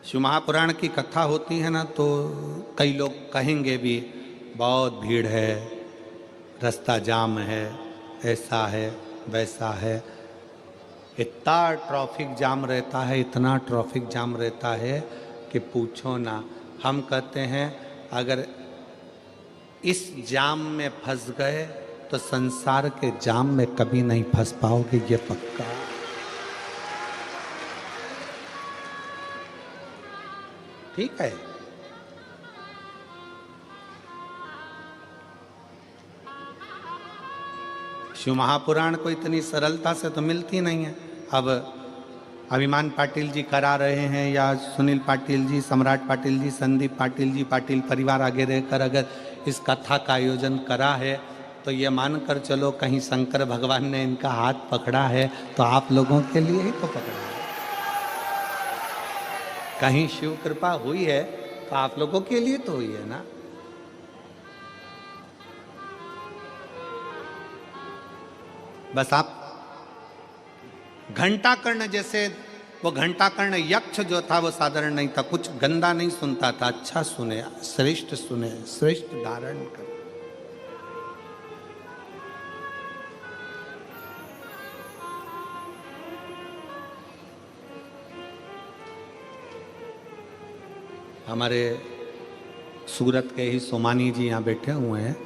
शिव महापुराण की कथा होती है ना तो कई लोग कहेंगे भी बहुत भीड़ है, रास्ता जाम है, ऐसा है वैसा है। इतना ट्रैफिक जाम रहता है, इतना ट्रैफिक जाम रहता है कि पूछो ना। हम कहते हैं अगर इस जाम में फंस गए तो संसार के जाम में कभी नहीं फंस पाओगे, ये पक्का। ठीक है, शिव महापुराण को इतनी सरलता से तो मिलती नहीं है। अब अभिमान पाटिल जी करा रहे हैं या सुनील पाटिल जी, सम्राट पाटिल जी, संदीप पाटिल जी, पाटिल परिवार आगे रहकर अगर इस कथा का आयोजन करा है तो ये मानकर चलो कहीं शंकर भगवान ने इनका हाथ पकड़ा है तो आप लोगों के लिए ही तो पकड़ा है। कहीं शिव कृपा हुई है तो आप लोगों के लिए तो हुई है ना। बस आप घंटाकर्ण जैसे, वो घंटाकर्ण यक्ष जो था वो साधारण नहीं था, कुछ गंदा नहीं सुनता था, अच्छा सुने, श्रेष्ठ धारण कर। हमारे सूरत के ही सोमानी जी यहाँ बैठे हुए हैं,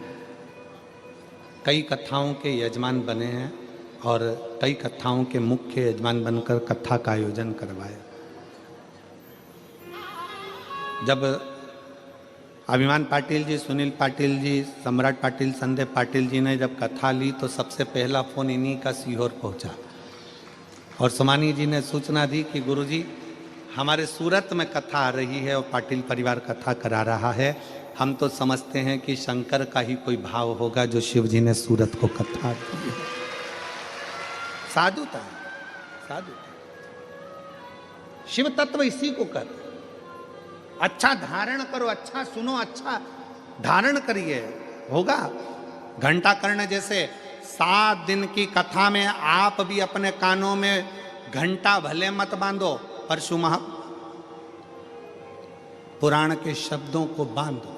कई कथाओं के यजमान बने हैं और कई कथाओं के मुख्य यजमान बनकर कथा का आयोजन करवाए। जब अभिमान पाटिल जी, सुनील पाटिल जी, सम्राट पाटिल, संदेव पाटिल जी ने जब कथा ली तो सबसे पहला फोन इन्हीं का सीहोर पहुंचा और सोमानी जी ने सूचना दी कि गुरुजी हमारे सूरत में कथा आ रही है और पाटिल परिवार कथा करा रहा है। हम तो समझते हैं कि शंकर का ही कोई भाव होगा जो शिव जी ने सूरत को कथा दी। साधुता, साधुता, शिव तत्व इसी को कहते हैं। अच्छा धारण करो, अच्छा सुनो, अच्छा धारण करिए, होगा। घंटाकर्ण जैसे 7 दिन की कथा में आप भी अपने कानों में घंटा भले मत बांधो, परशु महा पुराण के शब्दों को बांधो,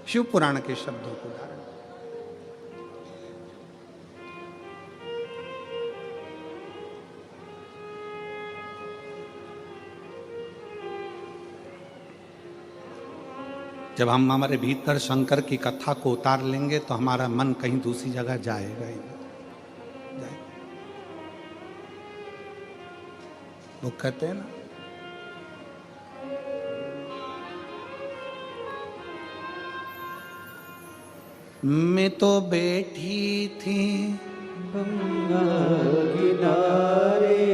शिव पुराण के शब्दों को धारण। जब हम हमारे भीतर शंकर की कथा को उतार लेंगे तो हमारा मन कहीं दूसरी जगह जाएगा ही। वो कहते हैं ना, मैं तो बैठी थी गंगा किनारे,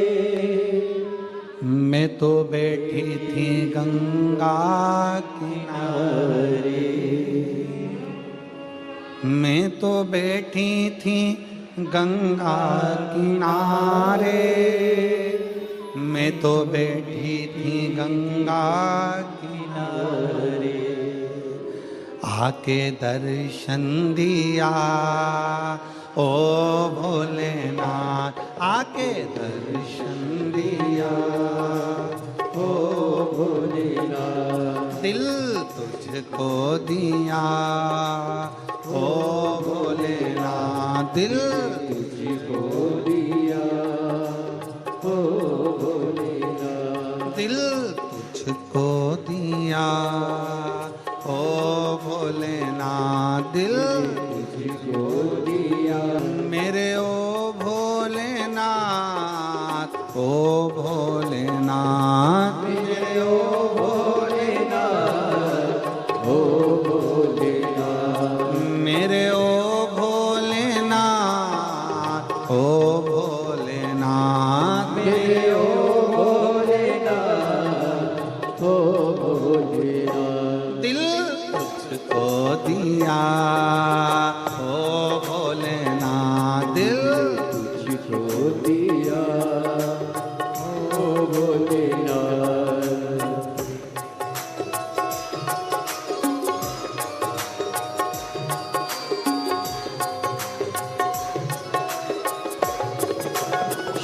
मैं तो बैठी थी गंगा किनारे, मैं तो बैठी थी गंगा किनारे, मैं तो बैठी थी गंगा किनारे, आके दर्शन दिया ओ भोलेनाथ, आके दर्शन दिया ओ भोलेनाथ, दिल तुझको दिया ओ भोलेनाथ, दिल तुझको दिया ओ भोलेनाथ, दिल तुझको दिया ओ भोलेनाथ, दिल तुझको दिया मेरे ओ भोलेनाथ, ओ भोलेनाथ, मेरे ओ भोलेनाथ, ओ भोलेनाथ, मेरे ओ भोलेनाथ, ओ भोलेनाथ, मेरे ओ भोलेनाथ, ओ भोलेनाथ, दिल तुझको दिया ओ भोलेनाथ, दिल तुझको दिया ओ भोलेनाथ।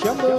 शंभो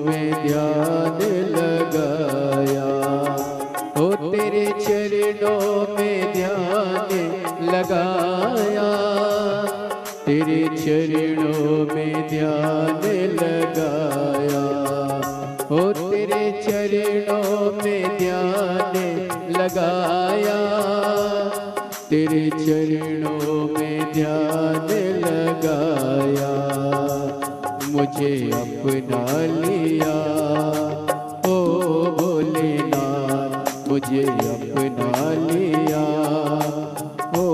में ध्यान लगाया, ओ तेरे चरणों में ध्यान लगाया, तेरे चरणों में ध्यान लगाया, ओ तेरे चरणों में ध्यान लगाया, तेरे चरणों में ध्यान लगाया, मुझे अपना लिया ओ भोलेनाथ, मुझे अपना लिया ओ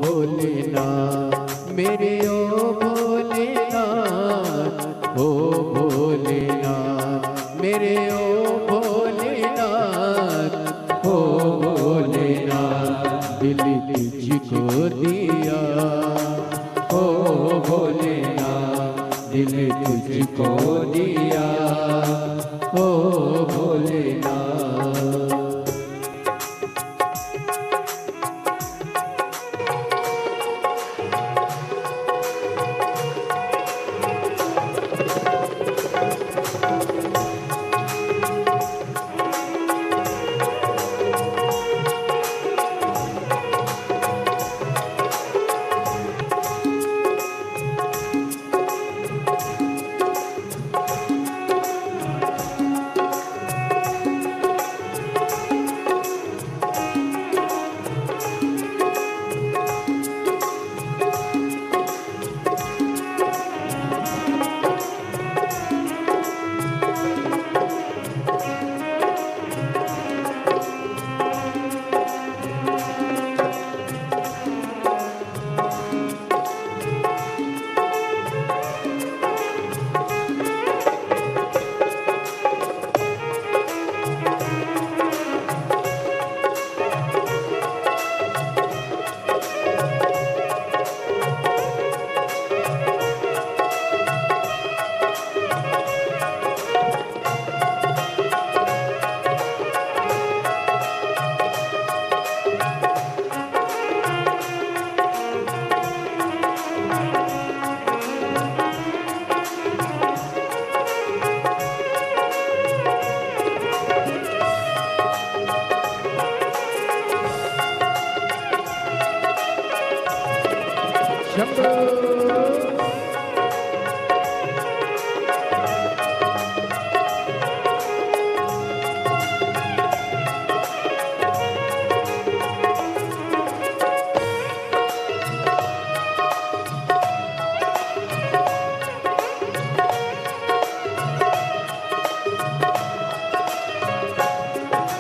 भोलेनाथ, मेरे ओ भोलेनाथ, ओ भोलेनाथ, मेरे ओ भोलेनाथ, ओ भोलेनाथ, दिल तुझको दिया ओ भोलेनाथ, दिल तुझको दिया ओ भोलेनाथ।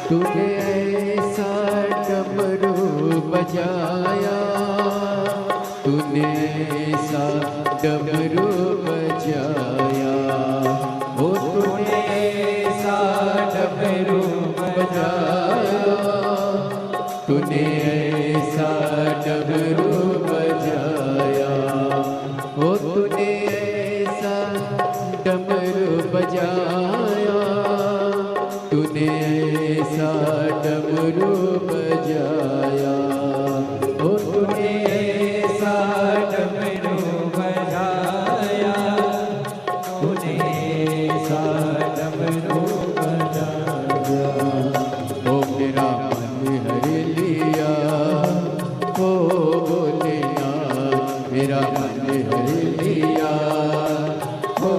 तूने ऐसा डमरू बजाया, तूने ऐसा डमरू बजाया, ओ तूने ऐसा डमरू बजाया, तूने ऐसा डमरू बजाया, ओ तूने ऐसा डमरू बजाया, तूने ऐसा डमरू बजाया, ओ तूने ऐसा डमरू बजाया, तूने ऐसा डमरू बजाया, ओ मेरा मन हर लिया ओ भोलेनाथ, मेरा मन हर लिया ओ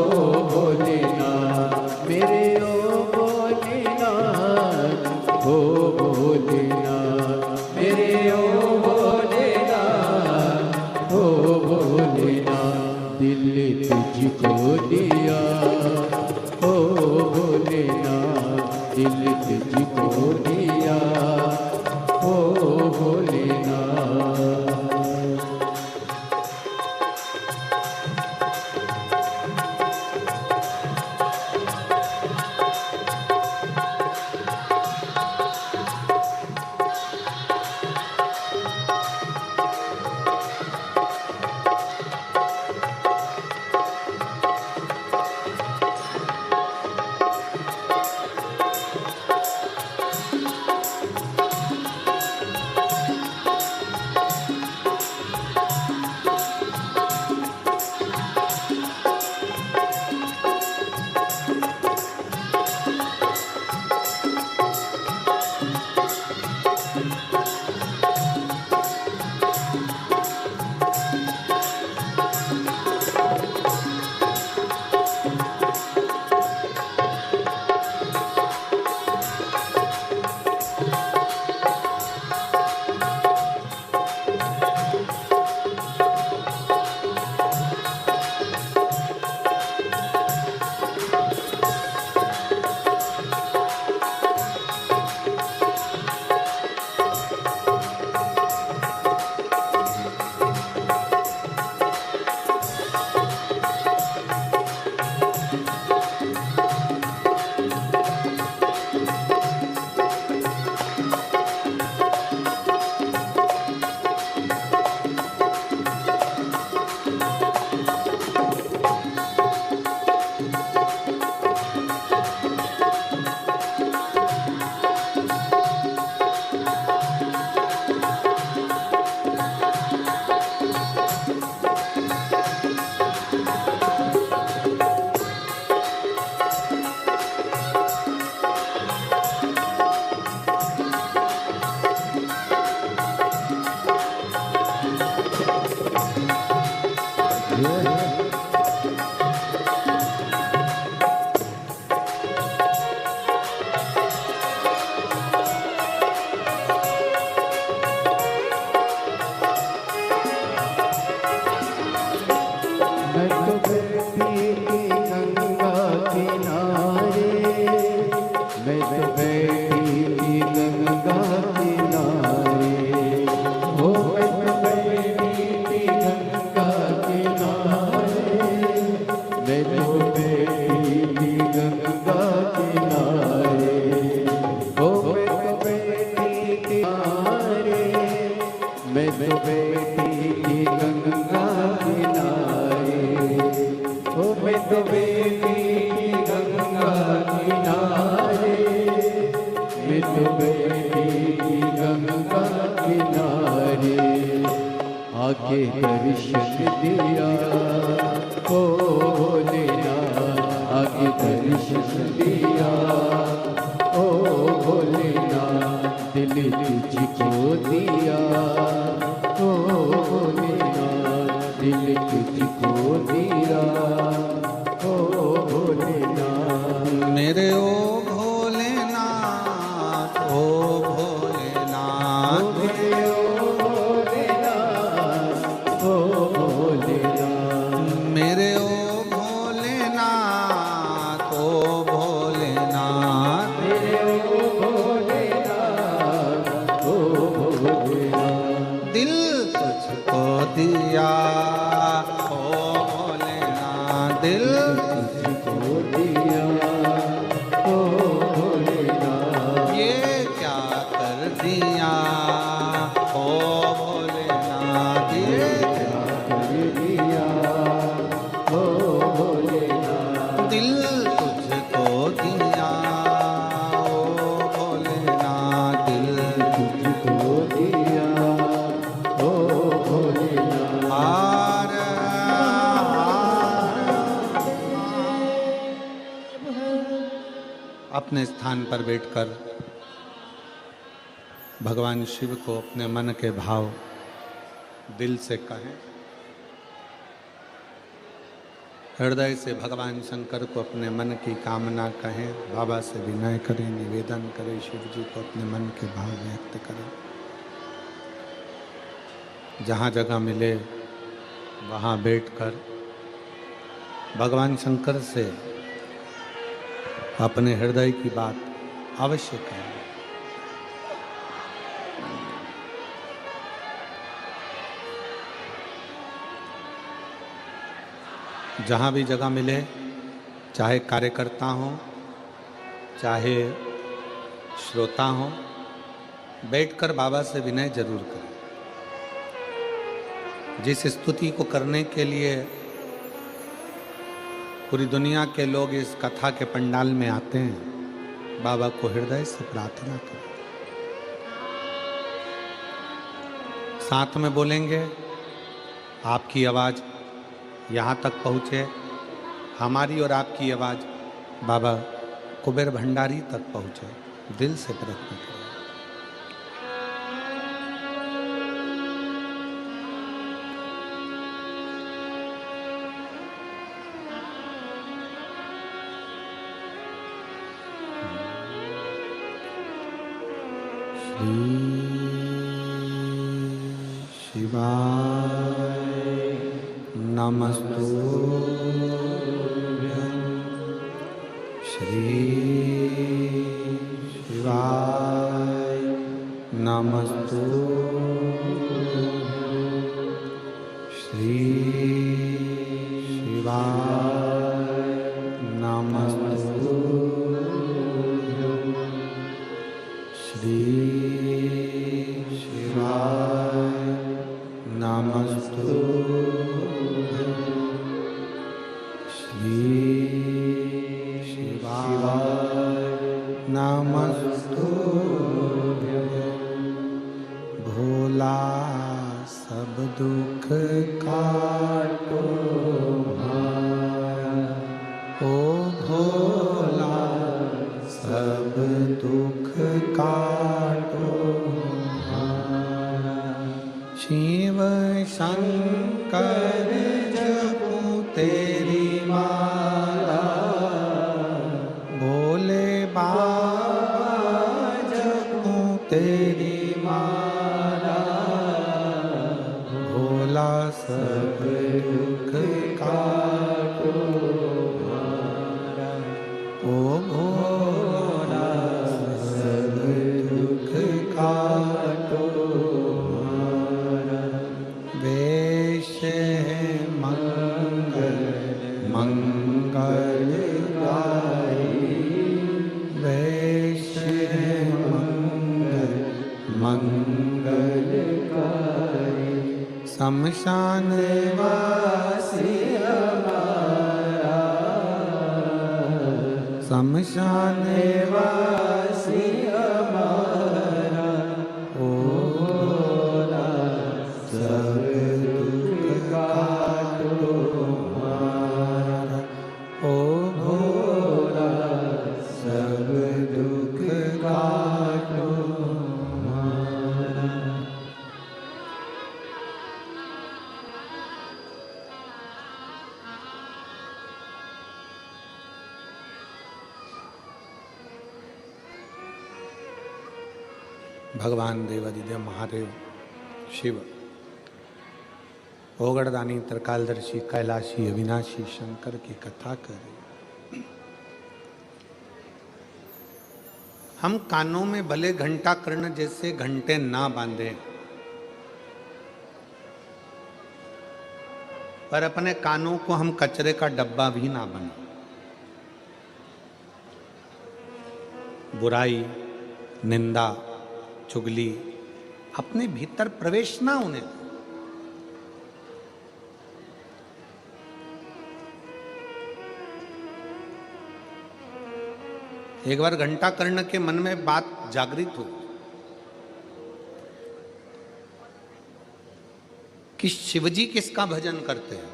भोलेनाथ, मेरे ओ भोलेनाथ, ओ भोलेनाथ, मेरे ओ भोलेनाथ, ओ भोलेनाथ, दिल तुझको दिया ओ भोलेनाथ, दिल तुझको दिया ओ भोलेनाथ। मैं तो बैठी थी गंगा किनारे, ओ मैं तो बैठी थी किनारे, मैं तो बैठी थी गंगा किनारे, ओ मैं तो बैठी थी गंगा किनारे, मैं तो बैठी थी गंगा किनारे, आके दर्शन दिया ओ भोलेनाथ, आके दर्शन दिया ओ भोलेनाथ, दिल तुझको दिया ओ भोलेनाथ, दिल तुझको दिया ओ भोलेनाथ। मेरे ओ भोलेनाथ, ओ भोलेनाथ, मेरे ओ भोलेनाथ, ओ भोलेनाथ, मेरे ओ भोलेनाथ, ओ भोलेनाथ, मेरे ओ भोलेनाथ, ओ भोलेनाथ, दिल तुझको दिया ओ भोलेनाथ, दिल तुझको दिया ओ भोलेनाथ, ये क्या कर दिया ओ भोलेनाथ, ये क्या कर दिया ओ भोलेनाथ, दिल तुझको दिया ओ भोलेनाथ, दिल तुझको दिया ओ भोलेनाथ। हार अपने स्थान पर बैठकर भगवान शिव को अपने मन के भाव दिल से कहें। हृदय से भगवान शंकर को अपने मन की कामना कहें। बाबा से विनय करें, निवेदन करें, शिव जी को अपने मन के भाव व्यक्त करें। जहाँ जगह मिले वहाँ बैठकर भगवान शंकर से अपने हृदय की बात अवश्य करें। जहाँ भी जगह मिले, चाहे कार्यकर्ता हो चाहे श्रोता हो, बैठकर बाबा से विनय जरूर करें। जिस स्तुति को करने के लिए पूरी दुनिया के लोग इस कथा के पंडाल में आते हैं, बाबा को हृदय से प्रार्थना करें। साथ में बोलेंगे, आपकी आवाज़ यहाँ तक पहुँचे, हमारी और आपकी आवाज़ बाबा कुबेर भंडारी तक पहुँचे। दिल से प्रार्थना करें। शिवाय नमस्तुभ्यं, श्री शिवाय नमस्तुभ्यं, श्री शिवाय नमस्तुभ्यं, श्री शिवाय नमस्तुभ्यं, श्री शिवाय नमस्तुभ्यं। भोला सब दुख काटो भाया, ओ भोला सब दुख काटो भाया। शिव शंकर जपूं तेरी माला, भोले बाबा जपूं तेरी माला, भोला मंगलकारी वैश्य मंगलकारी शमशान वासी हमारा शमशान वासी हमारा ओ भोला सब दुख काटो हमारा ओ भोला सब दुख काटो हमारा। भगवान देवादिदेव महादेव शिव ओगड़दानी त्रिकालदर्शी कैलाशी अविनाशी शंकर की कथा करें। हम कानों में भले घंटा कर्ण जैसे घंटे ना बांधे, पर अपने कानों को हम कचरे का डब्बा भी ना बने। बुराई निंदा चुगली अपने भीतर प्रवेश ना होने। एक बार घंटा कर्ण के मन में बात जागृत हो कि शिवजी किसका भजन करते हैं।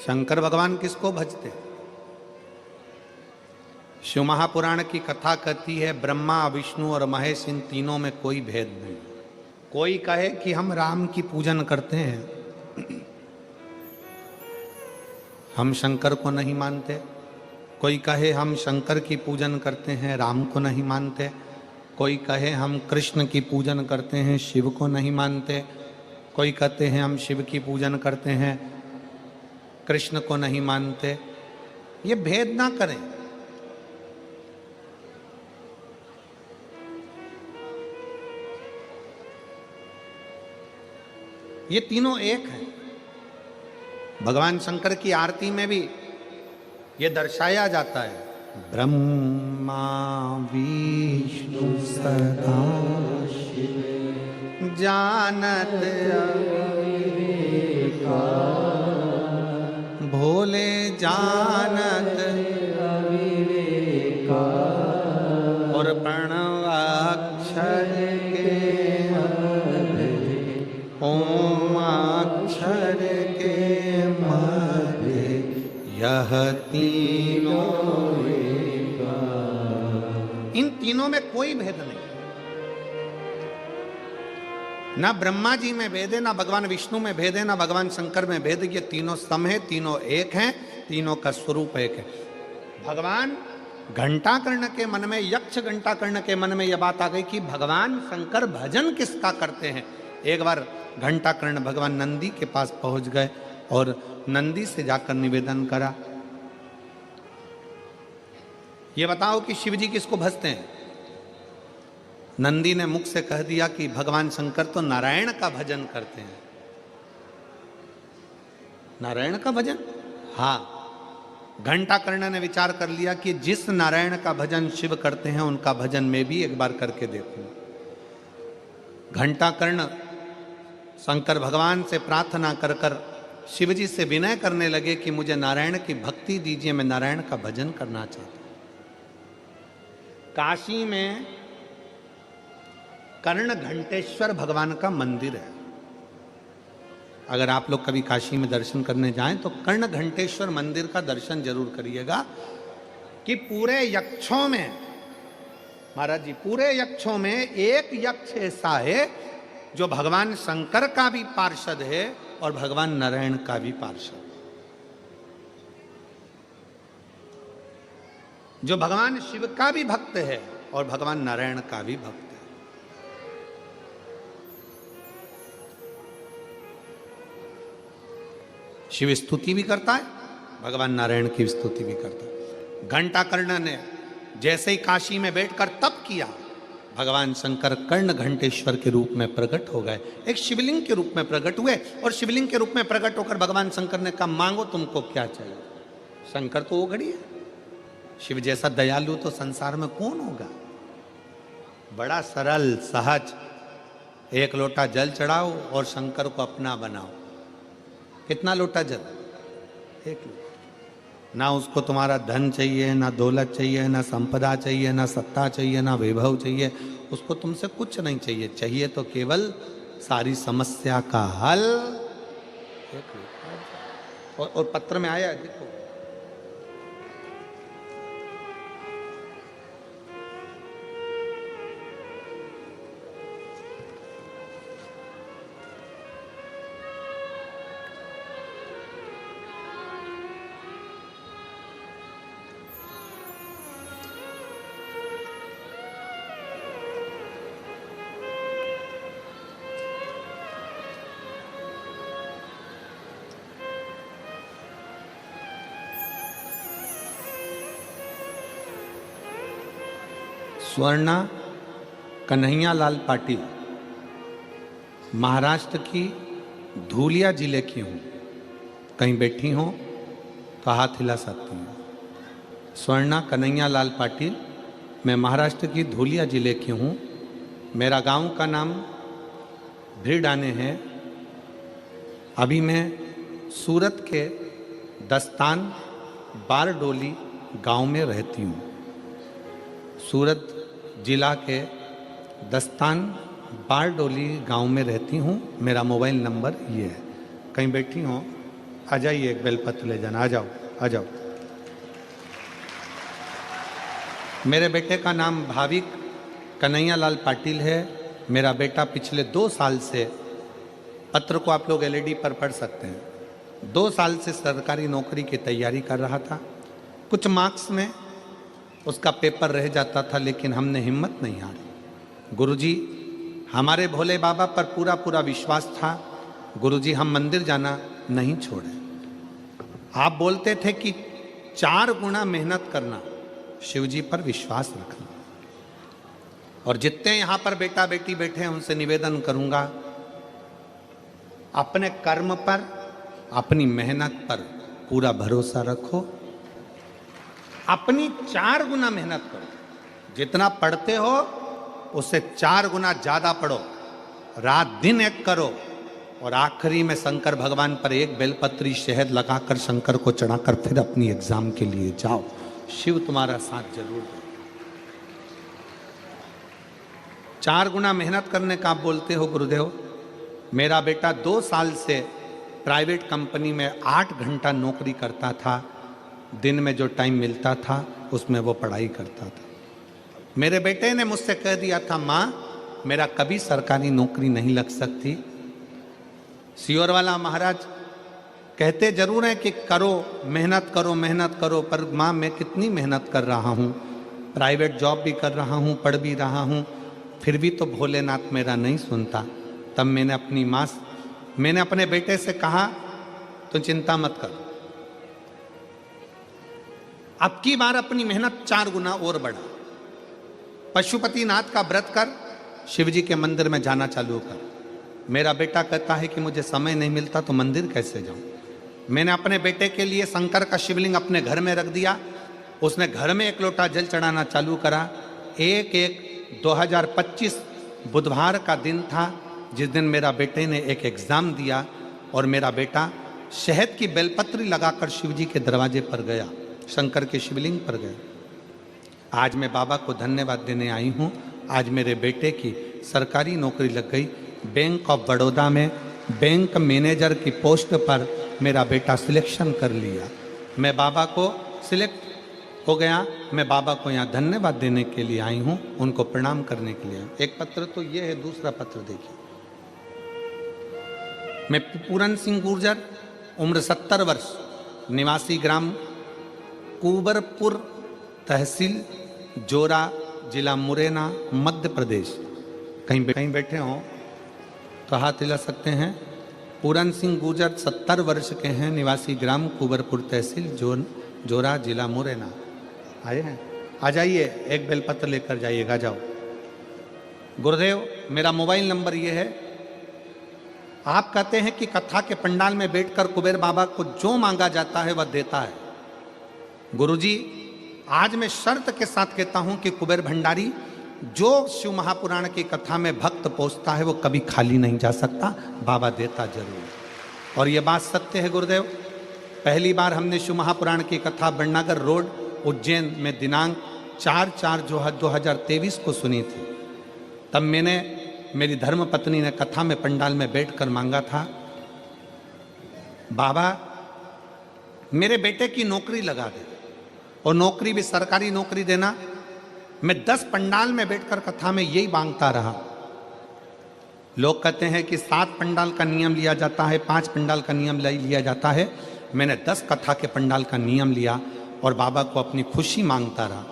शंकर भगवान किसको भजते हैं। शिव महापुराण की कथा कहती है ब्रह्मा विष्णु और महेश इन तीनों में कोई भेद नहीं। कोई कहे कि हम राम की पूजन करते हैं, हम शंकर को नहीं मानते। कोई कहे हम शंकर की पूजन करते हैं, राम को नहीं मानते। कोई कहे हम कृष्ण की पूजन करते हैं, शिव को नहीं मानते। कोई कहते हैं हम शिव की पूजन करते हैं, कृष्ण को नहीं मानते। ये भेद ना करें। ये तीनों एक हैं। भगवान शंकर की आरती में भी ये दर्शाया जाता है ब्रह्मा विष्णु सदा शिव जानत अविवेका भोले जानत अविवेका और प्रणवाक्षर के ओम अक्षर के मध्य यह तीनों एका। इन तीनों में कोई भेद नहीं। ना ब्रह्मा जी में भेद है, ना भगवान विष्णु में भेद है, ना भगवान शंकर में भेद है। ये तीनों सम है, तीनों एक हैं, तीनों का स्वरूप एक है। भगवान घंटाकर्ण के मन में, यक्ष घंटाकर्ण के मन में यह बात आ गई कि भगवान शंकर भजन किसका करते हैं। एक बार घंटाकर्ण भगवान नंदी के पास पहुंच गए और नंदी से जाकर निवेदन करा, ये बताओ कि शिवजी किसको भजते हैं। नंदी ने मुख से कह दिया कि भगवान शंकर तो नारायण का भजन करते हैं। नारायण का भजन? हाँ। घंटाकर्ण ने विचार कर लिया कि जिस नारायण का भजन शिव करते हैं उनका भजन मैं भी एक बार करके देखूं। घंटाकर्ण शंकर भगवान से प्रार्थना कर कर शिवजी से विनय करने लगे कि मुझे नारायण की भक्ति दीजिए, मैं नारायण का भजन करना चाहता हूं। काशी में कर्ण घंटेश्वर भगवान का मंदिर है। अगर आप लोग कभी काशी में दर्शन करने जाएं तो कर्ण घंटेश्वर मंदिर का दर्शन जरूर करिएगा कि पूरे यक्षों में, महाराज जी, पूरे यक्षों में एक यक्ष ऐसा है जो भगवान शंकर का भी पार्षद है और भगवान नारायण का भी पार्षद, जो भगवान शिव का भी भक्त है और भगवान नारायण का भी भक्त है। शिव स्तुति भी करता है, भगवान नारायण की स्तुति भी करता है। घंटाकर्ण ने जैसे ही काशी में बैठकर तप किया, भगवान शंकर कर्ण घंटेश्वर के रूप में प्रकट हो गए, एक शिवलिंग के रूप में प्रकट हुए। और शिवलिंग के रूप में प्रकट होकर भगवान शंकर ने कहा, मांगो तुमको क्या चाहिए। शंकर तो वो घड़ी है, शिव जैसा दयालु तो संसार में कौन होगा। बड़ा सरल सहज, एक लोटा जल चढ़ाओ और शंकर को अपना बनाओ। कितना लोटा जल? एक लोटा। ना उसको तुम्हारा धन चाहिए, ना दौलत चाहिए, ना संपदा चाहिए, ना सत्ता चाहिए, ना वैभव चाहिए, उसको तुमसे कुछ नहीं चाहिए। चाहिए तो केवल सारी समस्या का हल। एक लोटा। और पत्र में आया है, देखो, स्वर्णा कन्हैया लाल पाटिल, महाराष्ट्र की धूलिया जिले की हूँ। कहीं बैठी हो तो हाथ हिला सकती हूँ। स्वर्णा कन्हैया लाल पाटिल, मैं महाराष्ट्र की धूलिया जिले की हूँ। मेरा गांव का नाम भिड़ाने है। अभी मैं सूरत के दस्तान बारडोली गांव में रहती हूँ। सूरत जिला के दस्तान बारडोली गांव में रहती हूँ। मेरा मोबाइल नंबर ये है। कहीं बैठी हो, आ जाइए, एक बेलपत्र ले जाना। आ जाओ, आ जाओ। मेरे बेटे का नाम भाविक कन्हैया लाल पाटिल है। मेरा बेटा पिछले 2 साल से, पत्र को आप लोग एलईडी पर पढ़ सकते हैं, 2 साल से सरकारी नौकरी की तैयारी कर रहा था। कुछ मार्क्स में उसका पेपर रह जाता था, लेकिन हमने हिम्मत नहीं हारी। गुरुजी, हमारे भोले बाबा पर पूरा पूरा विश्वास था। गुरुजी, हम मंदिर जाना नहीं छोड़े। आप बोलते थे कि 4 गुना मेहनत करना, शिव जी पर विश्वास रखना। और जितने यहां पर बेटा बेटी बैठे हैं, उनसे निवेदन करूंगा, अपने कर्म पर, अपनी मेहनत पर पूरा भरोसा रखो। अपनी 4 गुना मेहनत करो। जितना पढ़ते हो उससे 4 गुना ज्यादा पढ़ो। रात दिन एक करो। और आखिरी में शंकर भगवान पर एक बेलपत्री शहद लगाकर शंकर को चढ़ाकर फिर अपनी एग्जाम के लिए जाओ। शिव तुम्हारा साथ जरूर दे। 4 गुना मेहनत करने का आप बोलते हो गुरुदेव। मेरा बेटा 2 साल से प्राइवेट कंपनी में 8 घंटा नौकरी करता था। दिन में जो टाइम मिलता था उसमें वो पढ़ाई करता था। मेरे बेटे ने मुझसे कह दिया था, माँ मेरा कभी सरकारी नौकरी नहीं लग सकती। सियोर वाला महाराज कहते जरूर हैं कि करो, मेहनत करो, मेहनत करो, पर माँ मैं कितनी मेहनत कर रहा हूँ, प्राइवेट जॉब भी कर रहा हूँ, पढ़ भी रहा हूँ, फिर भी तो भोलेनाथ मेरा नहीं सुनता। तब मैंने अपने बेटे से कहा, तो चिंता मत कर, अब की बार अपनी मेहनत 4 गुना और बढ़ा। पशुपतिनाथ का व्रत कर, शिव जी के मंदिर में जाना चालू कर। मेरा बेटा कहता है कि मुझे समय नहीं मिलता तो मंदिर कैसे जाऊं। मैंने अपने बेटे के लिए शंकर का शिवलिंग अपने घर में रख दिया। उसने घर में 1 लोटा जल चढ़ाना चालू करा। 1/1/2025 बुधवार का दिन था, जिस दिन मेरा बेटे ने एक एग्ज़ाम दिया। और मेरा बेटा शहद की बेलपत्री लगाकर शिव जी के दरवाजे पर गया, शंकर के शिवलिंग पर गया। आज मैं बाबा को धन्यवाद देने आई हूँ। आज मेरे बेटे की सरकारी नौकरी लग गई। बैंक ऑफ बड़ौदा में बैंक मैनेजर की पोस्ट पर मेरा बेटा सिलेक्शन कर लिया। मैं बाबा को सिलेक्ट हो गया। मैं बाबा को यहाँ धन्यवाद देने के लिए आई हूँ, उनको प्रणाम करने के लिए। एक पत्र तो ये है, दूसरा पत्र देखिए। मैं पूरन सिंह गुर्जर, उम्र 70 वर्ष, निवासी ग्राम कुबरपुर, तहसील जोरा, जिला मुरैना, मध्य प्रदेश। कहीं बैठे हों तो हाथ हिला सकते हैं। पूरन सिंह गुर्जर 70 वर्ष के हैं, निवासी ग्राम कुबरपुर, तहसील जोरा, जिला मुरैना। आए हैं? आ जाइए, एक बेलपत्र लेकर जाइएगा। जाओ। गुरुदेव मेरा मोबाइल नंबर ये है। आप कहते हैं कि कथा के पंडाल में बैठकर कुबेर बाबा को जो मांगा जाता है वह देता है। गुरुजी आज मैं शर्त के साथ कहता हूं कि कुबेर भंडारी जो शिव महापुराण की कथा में भक्त पहुंचता है वो कभी खाली नहीं जा सकता, बाबा देता जरूर। और ये बात सत्य है गुरुदेव। पहली बार हमने शिव महापुराण की कथा बड़नागर रोड उज्जैन में दिनांक 4/4/2023 को सुनी थी। तब मैंने, मेरी धर्म पत्नी ने कथा में पंडाल में बैठकर मांगा था, बाबा मेरे बेटे की नौकरी लगा दे, और नौकरी भी सरकारी नौकरी देना। मैं 10 पंडाल में बैठकर कथा में यही मांगता रहा। लोग कहते हैं कि 7 पंडाल का नियम लिया जाता है, 5 पंडाल का नियम लिया जाता है। मैंने 10 कथा के पंडाल का नियम लिया और बाबा को अपनी खुशी मांगता रहा।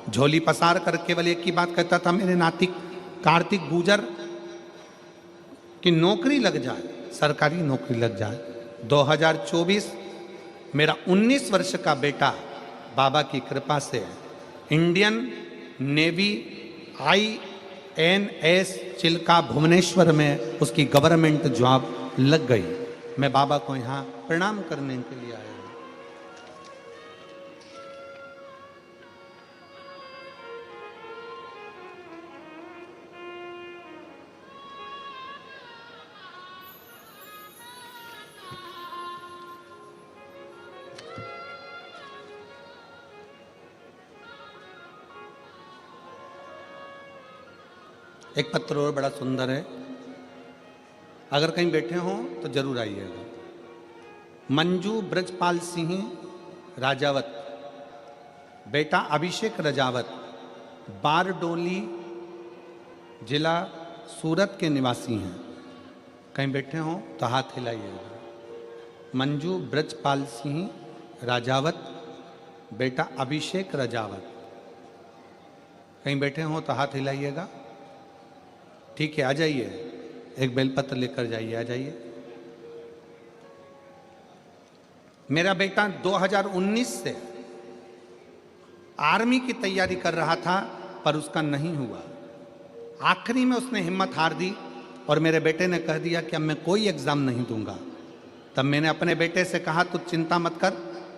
झोली पसार कर केवल एक ही बात कहता था, मेरे नाती कार्तिक गुजर की नौकरी लग जाए, सरकारी नौकरी लग जाए। 2024 मेरा 19 वर्ष का बेटा बाबा की कृपा से Indian navy INS Chilka Bhubaneswar में उसकी गवर्नमेंट जॉब लग गई। मैं बाबा को यहाँ प्रणाम करने के लिए आया हूँ। एक पत्र और बड़ा सुंदर है, अगर कहीं बैठे हों तो जरूर आइएगा। मंजू ब्रजपाल सिंह राजावत, बेटा अभिषेक राजावत, बारडोली जिला सूरत के निवासी हैं। कहीं बैठे हों तो हाथ हिलाइएगा। मंजू ब्रजपाल सिंह राजावत, बेटा अभिषेक राजावत। कहीं बैठे हों तो हाथ हिलाइएगा। ठीक है, आ जाइए, एक बेलपत्र लेकर जाइए, आ जाइए। मेरा बेटा 2019 से आर्मी की तैयारी कर रहा था पर उसका नहीं हुआ। आखिरी में उसने हिम्मत हार दी और मेरे बेटे ने कह दिया कि अब मैं कोई एग्जाम नहीं दूंगा। तब मैंने अपने बेटे से कहा, तू चिंता मत कर,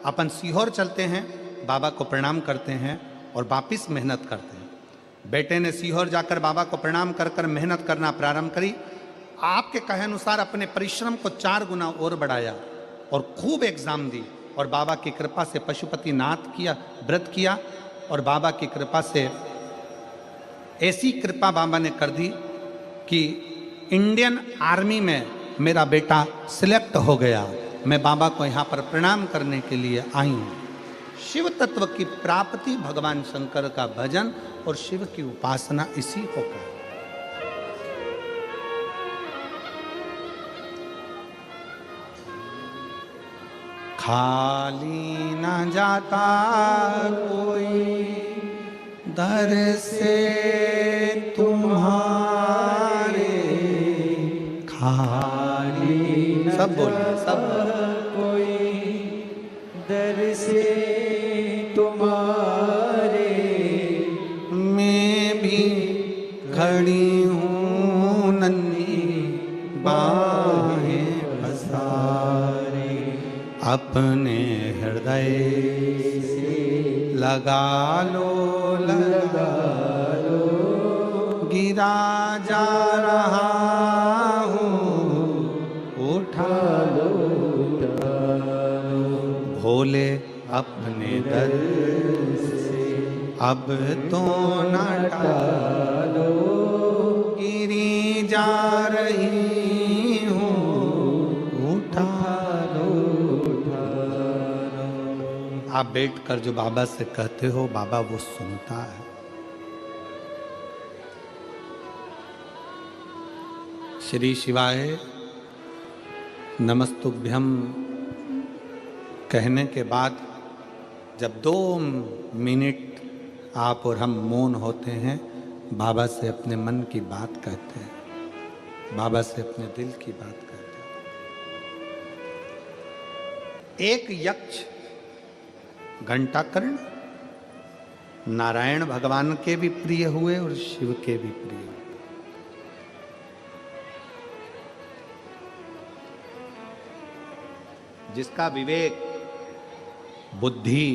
अपन सीहोर चलते हैं, बाबा को प्रणाम करते हैं और वापिस मेहनत करते हैं। बेटे ने सीहोर जाकर बाबा को प्रणाम कर कर मेहनत करना प्रारंभ करी। आपके कहे अनुसार अपने परिश्रम को 4 गुना और बढ़ाया और खूब एग्जाम दी और बाबा की कृपा से पशुपति नाथ किया, व्रत किया और बाबा की कृपा से ऐसी कृपा बाबा ने कर दी कि इंडियन आर्मी में मेरा बेटा सिलेक्ट हो गया। मैं बाबा को यहाँ पर प्रणाम करने के लिए आई हूँ। शिव तत्व की प्राप्ति, भगवान शंकर का भजन और शिव की उपासना इसी को कहा। खाली न जाता कोई दर से तुम्हारे, खाली सब बोलिए, सब कोई दर से तुम्हारे, मैं भी खड़ी हूँ नन्ही बाहें पसारे, अपने हृदय से लगा लो, लगा लो, गिरा जा रहा हूँ, उठा लो, भोले अपने दर से अब तो न टालो, गिरी जा रही हूँ, उठा लो, उठा लो। आप बैठकर जो बाबा से कहते हो, बाबा वो सुनता है। श्री शिवाय नमस्तुभ्यम कहने के बाद जब 2 मिनट आप और हम मौन होते हैं, बाबा से अपने मन की बात कहते हैं, बाबा से अपने दिल की बात कहते हैं। एक यक्ष घंटाकर्ण नारायण भगवान के भी प्रिय हुए और शिव के भी प्रिय हुए। जिसका विवेक बुद्धि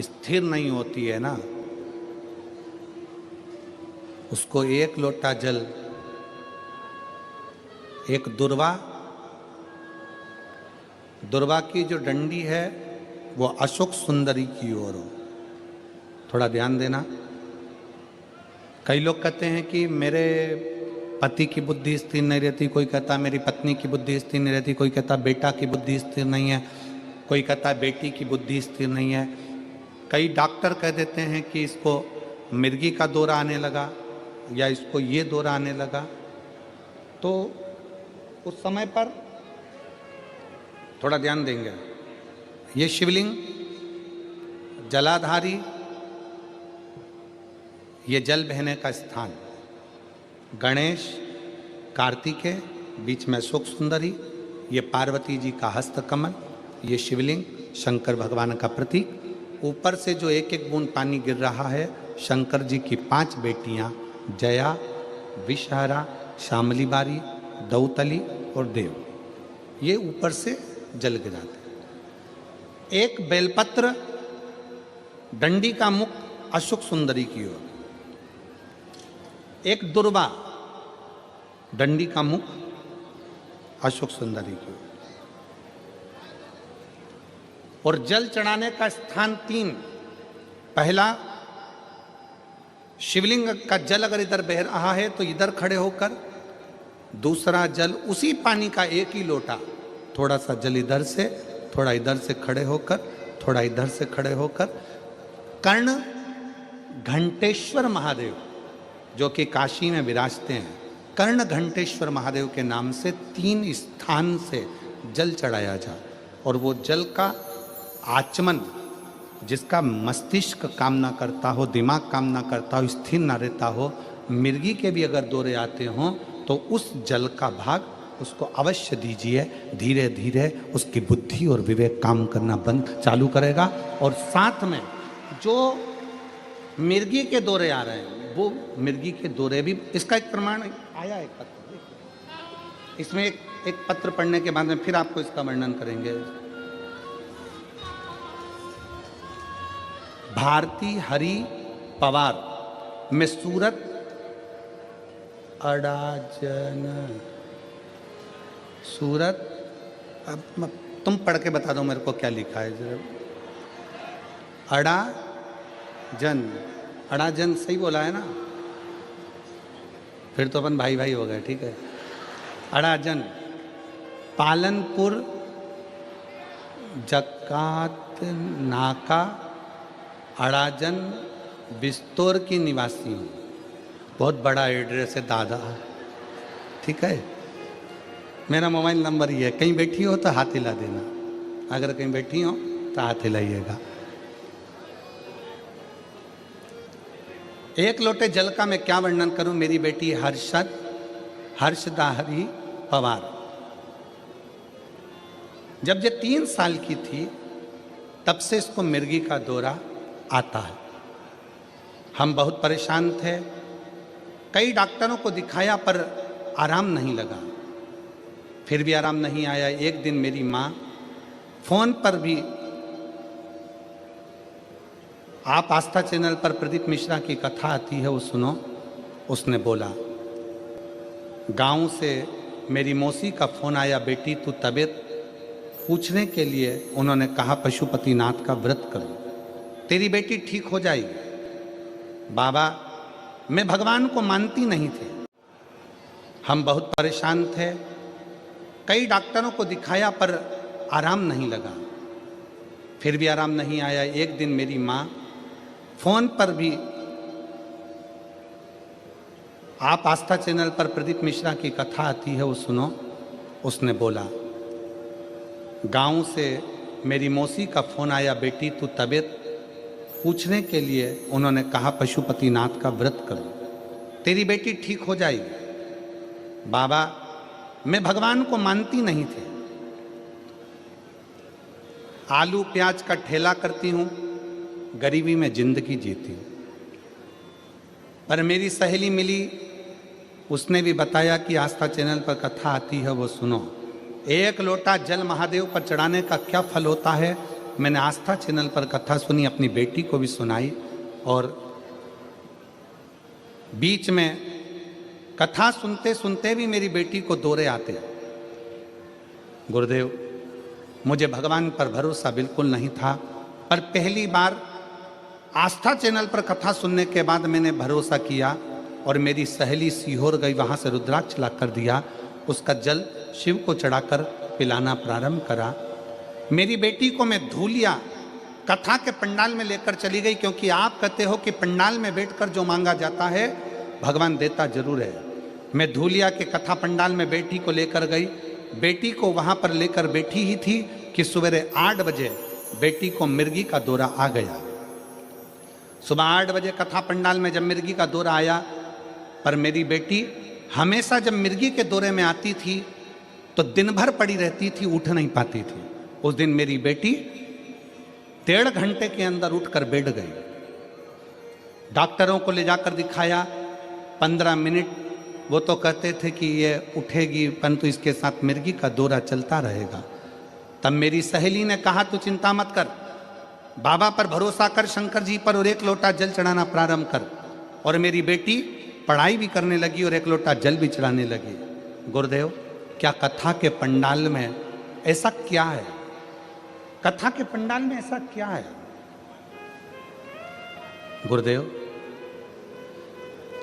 स्थिर नहीं होती है ना, उसको एक लोटा जल, एक दुर्वा की जो डंडी है वो अशोक सुंदरी की ओर हो। थोड़ा ध्यान देना। कई लोग कहते हैं कि मेरे पति की बुद्धि स्थिर नहीं रहती, कोई कहता मेरी पत्नी की बुद्धि स्थिर नहीं रहती, कोई कहता बेटा की बुद्धि स्थिर नहीं है, कोई कहता बेटी की बुद्धि स्थिर नहीं है। कई डॉक्टर कह देते हैं कि इसको मिर्गी का दौरा आने लगा या इसको ये दौरा आने लगा। तो उस समय पर थोड़ा ध्यान देंगे। ये शिवलिंग जलाधारी, ये जल बहने का स्थान, गणेश कार्तिकेय, बीच में अशोक सुंदरी, ये पार्वती जी का हस्तकमल, ये शिवलिंग शंकर भगवान का प्रतीक। ऊपर से जो एक एक बूंद पानी गिर रहा है, शंकर जी की 5 बेटियां जया, विषहरा, शामली बारी, दौतली और देव, ये ऊपर से जल गिराते। एक बेलपत्र, डंडी का मुख अशोक सुंदरी की ओर, एक दुर्वा, डंडी का मुख अशोक सुंदरी की ओर, और जल चढ़ाने का स्थान 3। पहला, शिवलिंग का जल अगर इधर बह रहा है तो इधर खड़े होकर, दूसरा जल उसी पानी का एक ही लोटा, थोड़ा सा जल इधर से, थोड़ा इधर से खड़े होकर, थोड़ा इधर से खड़े होकर, कर्ण घंटेश्वर महादेव जो कि काशी में विराजते हैं, कर्ण घंटेश्वर महादेव के नाम से 3 स्थान से जल चढ़ाया जाए। और वो जल का आचमन, जिसका मस्तिष्क कामना करता हो, दिमाग कामना करता हो, स्थिर ना रहता हो, मिर्गी के भी अगर दौरे आते हों तो उस जल का भाग उसको अवश्य दीजिए। धीरे धीरे उसकी बुद्धि और विवेक काम करना चालू करेगा। और साथ में जो मिर्गी के दौरे आ रहे हैं, वो मिर्गी के दौरे भी, इसका एक प्रमाण आया, एक पत्र, इसमें एक पत्र पढ़ने के बाद में फिर आपको इसका वर्णन करेंगे। भारती हरि पवार में सूरत अड़ाजन, सूरत, अब तुम पढ़ के बता दो मेरे को क्या लिखा है जरा। अड़ाजन, अड़ाजन सही बोला है ना? फिर तो अपन भाई भाई हो गए, ठीक है। अड़ाजन, पालनपुर जकात नाका अड़ाजन बिस्तौर की निवासी हूँ। बहुत बड़ा एड्रेस है दादा, ठीक है। मेरा मोबाइल नंबर ये है, कहीं बैठी हो तो हाथ हिला देना, अगर कहीं बैठी हो तो हाथ हिलाइएगा। एक लोटे जल का मैं क्या वर्णन करूं। मेरी बेटी हर्षदाहरी पवार, जब ये 3 साल की थी तब से इसको मिर्गी का दौरा आता है। हम बहुत परेशान थे, कई डॉक्टरों को दिखाया पर आराम नहीं लगा, फिर भी आराम नहीं आया। एक दिन मेरी माँ फोन पर भी, आप आस्था चैनल पर प्रदीप मिश्रा की कथा आती है वो सुनो, उसने बोला गांव से मेरी मौसी का फोन आया, बेटी तू तबीयत पूछने के लिए। उन्होंने कहा पशुपतिनाथ का व्रत करो, तेरी बेटी ठीक हो जाएगी। बाबा, मैं भगवान को मानती नहीं थे, हम बहुत परेशान थे, कई डॉक्टरों को दिखाया पर आराम नहीं लगा, फिर भी आराम नहीं आया। एक दिन मेरी माँ फोन पर भी, आप आस्था चैनल पर प्रदीप मिश्रा की कथा आती है वो सुनो, उसने बोला गांव से मेरी मौसी का फोन आया, बेटी तू तबीयत पूछने के लिए। उन्होंने कहा पशुपतिनाथ का व्रत करो, तेरी बेटी ठीक हो जाएगी। बाबा, मैं भगवान को मानती नहीं थे, आलू प्याज का ठेला करती हूँ, गरीबी में जिंदगी जीती हूँ। पर मेरी सहेली मिली, उसने भी बताया कि आस्था चैनल पर कथा आती है वो सुनो। एक लोटा जल महादेव पर चढ़ाने का क्या फल होता है, मैंने आस्था चैनल पर कथा सुनी, अपनी बेटी को भी सुनाई। और बीच में कथा सुनते सुनते भी मेरी बेटी को दौरे आते। गुरुदेव, मुझे भगवान पर भरोसा बिल्कुल नहीं था, पर पहली बार आस्था चैनल पर कथा सुनने के बाद मैंने भरोसा किया और मेरी सहेली सीहोर गई, वहाँ से रुद्राक्ष ला कर दिया, उसका जल शिव को चढ़ाकर पिलाना प्रारंभ करा। मेरी बेटी को मैं धूलिया कथा के पंडाल में लेकर चली गई, क्योंकि आप कहते हो कि पंडाल में बैठकर जो मांगा जाता है भगवान देता जरूर है। मैं धूलिया के कथा पंडाल में बेटी को लेकर गई। बेटी को वहाँ पर लेकर बैठी ही थी कि सवेरे 8 बजे बेटी को मिर्गी का दौरा आ गया। सुबह 8 बजे कथा पंडाल में जब मिर्गी का दौरा आया, पर मेरी बेटी हमेशा जब मिर्गी के दौरे में आती थी तो दिन भर पड़ी रहती थी, उठ नहीं पाती थी। उस दिन मेरी बेटी 1.5 घंटे के अंदर उठकर बैठ गई। डॉक्टरों को ले जाकर दिखाया, 15 मिनट वो तो कहते थे कि ये उठेगी, परंतु इसके साथ मिर्गी का दौरा चलता रहेगा। तब मेरी सहेली ने कहा, तू चिंता मत कर, बाबा पर भरोसा कर, शंकर जी पर, और 1 लोटा जल चढ़ाना प्रारंभ कर। और मेरी बेटी पढ़ाई भी करने लगी और 1 लोटा जल भी चढ़ाने लगी। गुरुदेव, क्या कथा के पंडाल में ऐसा क्या है? कथा के पंडाल में ऐसा क्या है? गुरुदेव,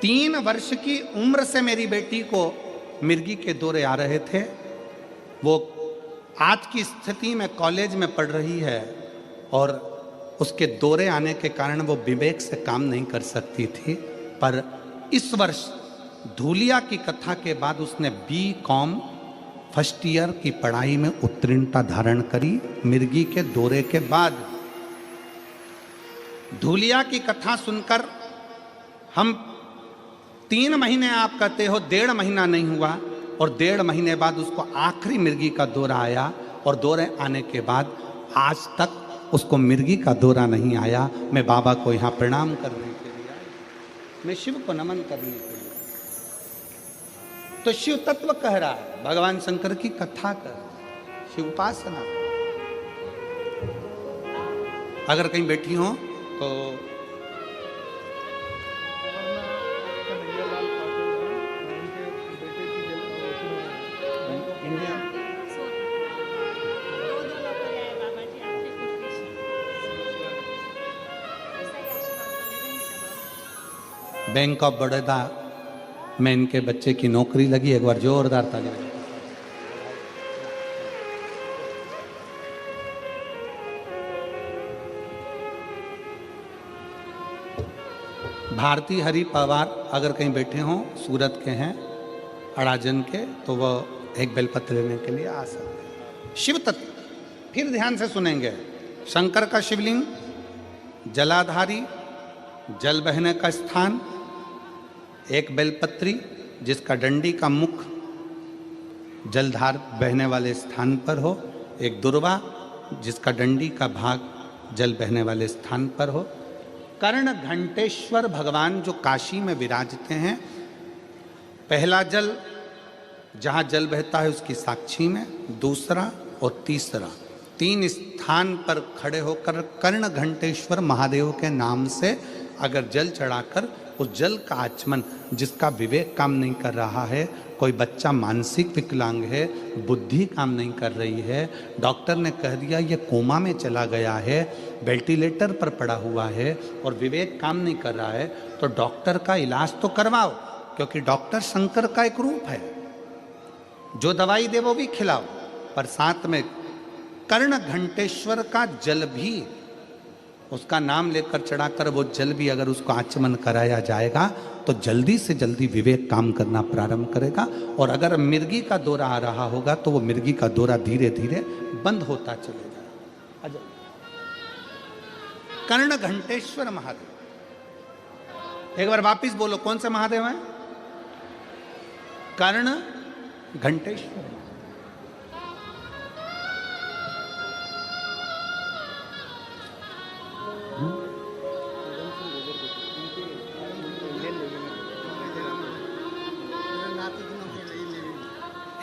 3 वर्ष की उम्र से मेरी बेटी को मिर्गी के दौरे आ रहे थे। वो आज की स्थिति में कॉलेज में पढ़ रही है और उसके दौरे आने के कारण वो विवेक से काम नहीं कर सकती थी। पर इस वर्ष धूलिया की कथा के बाद उसने BCom फर्स्ट ईयर की पढ़ाई में उत्तीर्णता धारण करी। मिर्गी के दौरे के बाद धूलिया की कथा सुनकर हम 3 महीने, आप कहते हो 1.5 महीना नहीं हुआ, और 1.5 महीने बाद उसको आखिरी मिर्गी का दौरा आया। और दौरे आने के बाद आज तक उसको मिर्गी का दौरा नहीं आया। मैं बाबा को यहाँ प्रणाम करने के लिए आया, मैं शिव को नमन करने के लिए। तो शिव तत्व कह रहा है, भगवान शंकर की कथा कर, शिव उपासना। अगर कहीं बैठी हो तो बैंक ऑफ बड़ौदा में इनके बच्चे की नौकरी लगी। एक बार जोरदार ताली बजाओ। भारती हरि पवार अगर कहीं बैठे हों, सूरत के हैं, अड़ाजन के, तो वह एक बेलपत्र लेने के लिए आ सकते हैं। शिव तत्व फिर ध्यान से सुनेंगे। शंकर का शिवलिंग, जलाधारी, जल बहने का स्थान, एक बेलपत्री जिसका डंडी का मुख जलधार बहने वाले स्थान पर हो, एक दुर्वा जिसका डंडी का भाग जल बहने वाले स्थान पर हो, कर्ण घंटेश्वर भगवान जो काशी में विराजते हैं। पहला जल जहाँ जल बहता है उसकी साक्षी में, दूसरा और तीसरा 3 स्थान पर खड़े होकर कर्ण घंटेश्वर महादेव के नाम से अगर जल चढ़ाकर उस जल का आचमन, जिसका विवेक काम नहीं कर रहा है, कोई बच्चा मानसिक विकलांग है, बुद्धि काम नहीं कर रही है, डॉक्टर ने कह दिया ये कोमा में चला गया है, वेंटिलेटर पर पड़ा हुआ है और विवेक काम नहीं कर रहा है, तो डॉक्टर का इलाज तो करवाओ, क्योंकि डॉक्टर शंकर का एक रूप है। जो दवाई दे वो भी खिलाओ, पर साथ में कर्ण घंटेश्वर का जल भी, उसका नाम लेकर चढ़ाकर वो जल भी अगर उसको आचमन कराया जाएगा तो जल्दी से जल्दी विवेक काम करना प्रारंभ करेगा। और अगर मिर्गी का दौरा आ रहा होगा तो वो मिर्गी का दौरा धीरे धीरे बंद होता चलेगा। कर्ण घंटेश्वर महादेव, एक बार वापिस बोलो, कौन से महादेव हैं? कर्ण घंटेश्वर।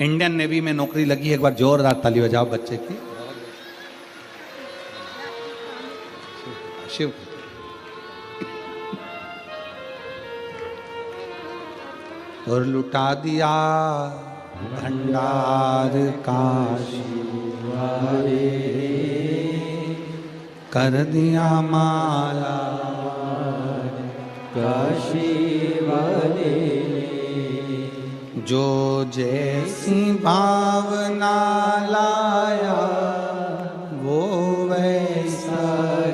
इंडियन नेवी में नौकरी लगी, एक बार जोरदार ताली बजाओ बच्चे की। शिव और लुटा दिया भंडार काशी वाले, कर दिया माला काशी वाले, जो जैसी भावना लाया वो वैसा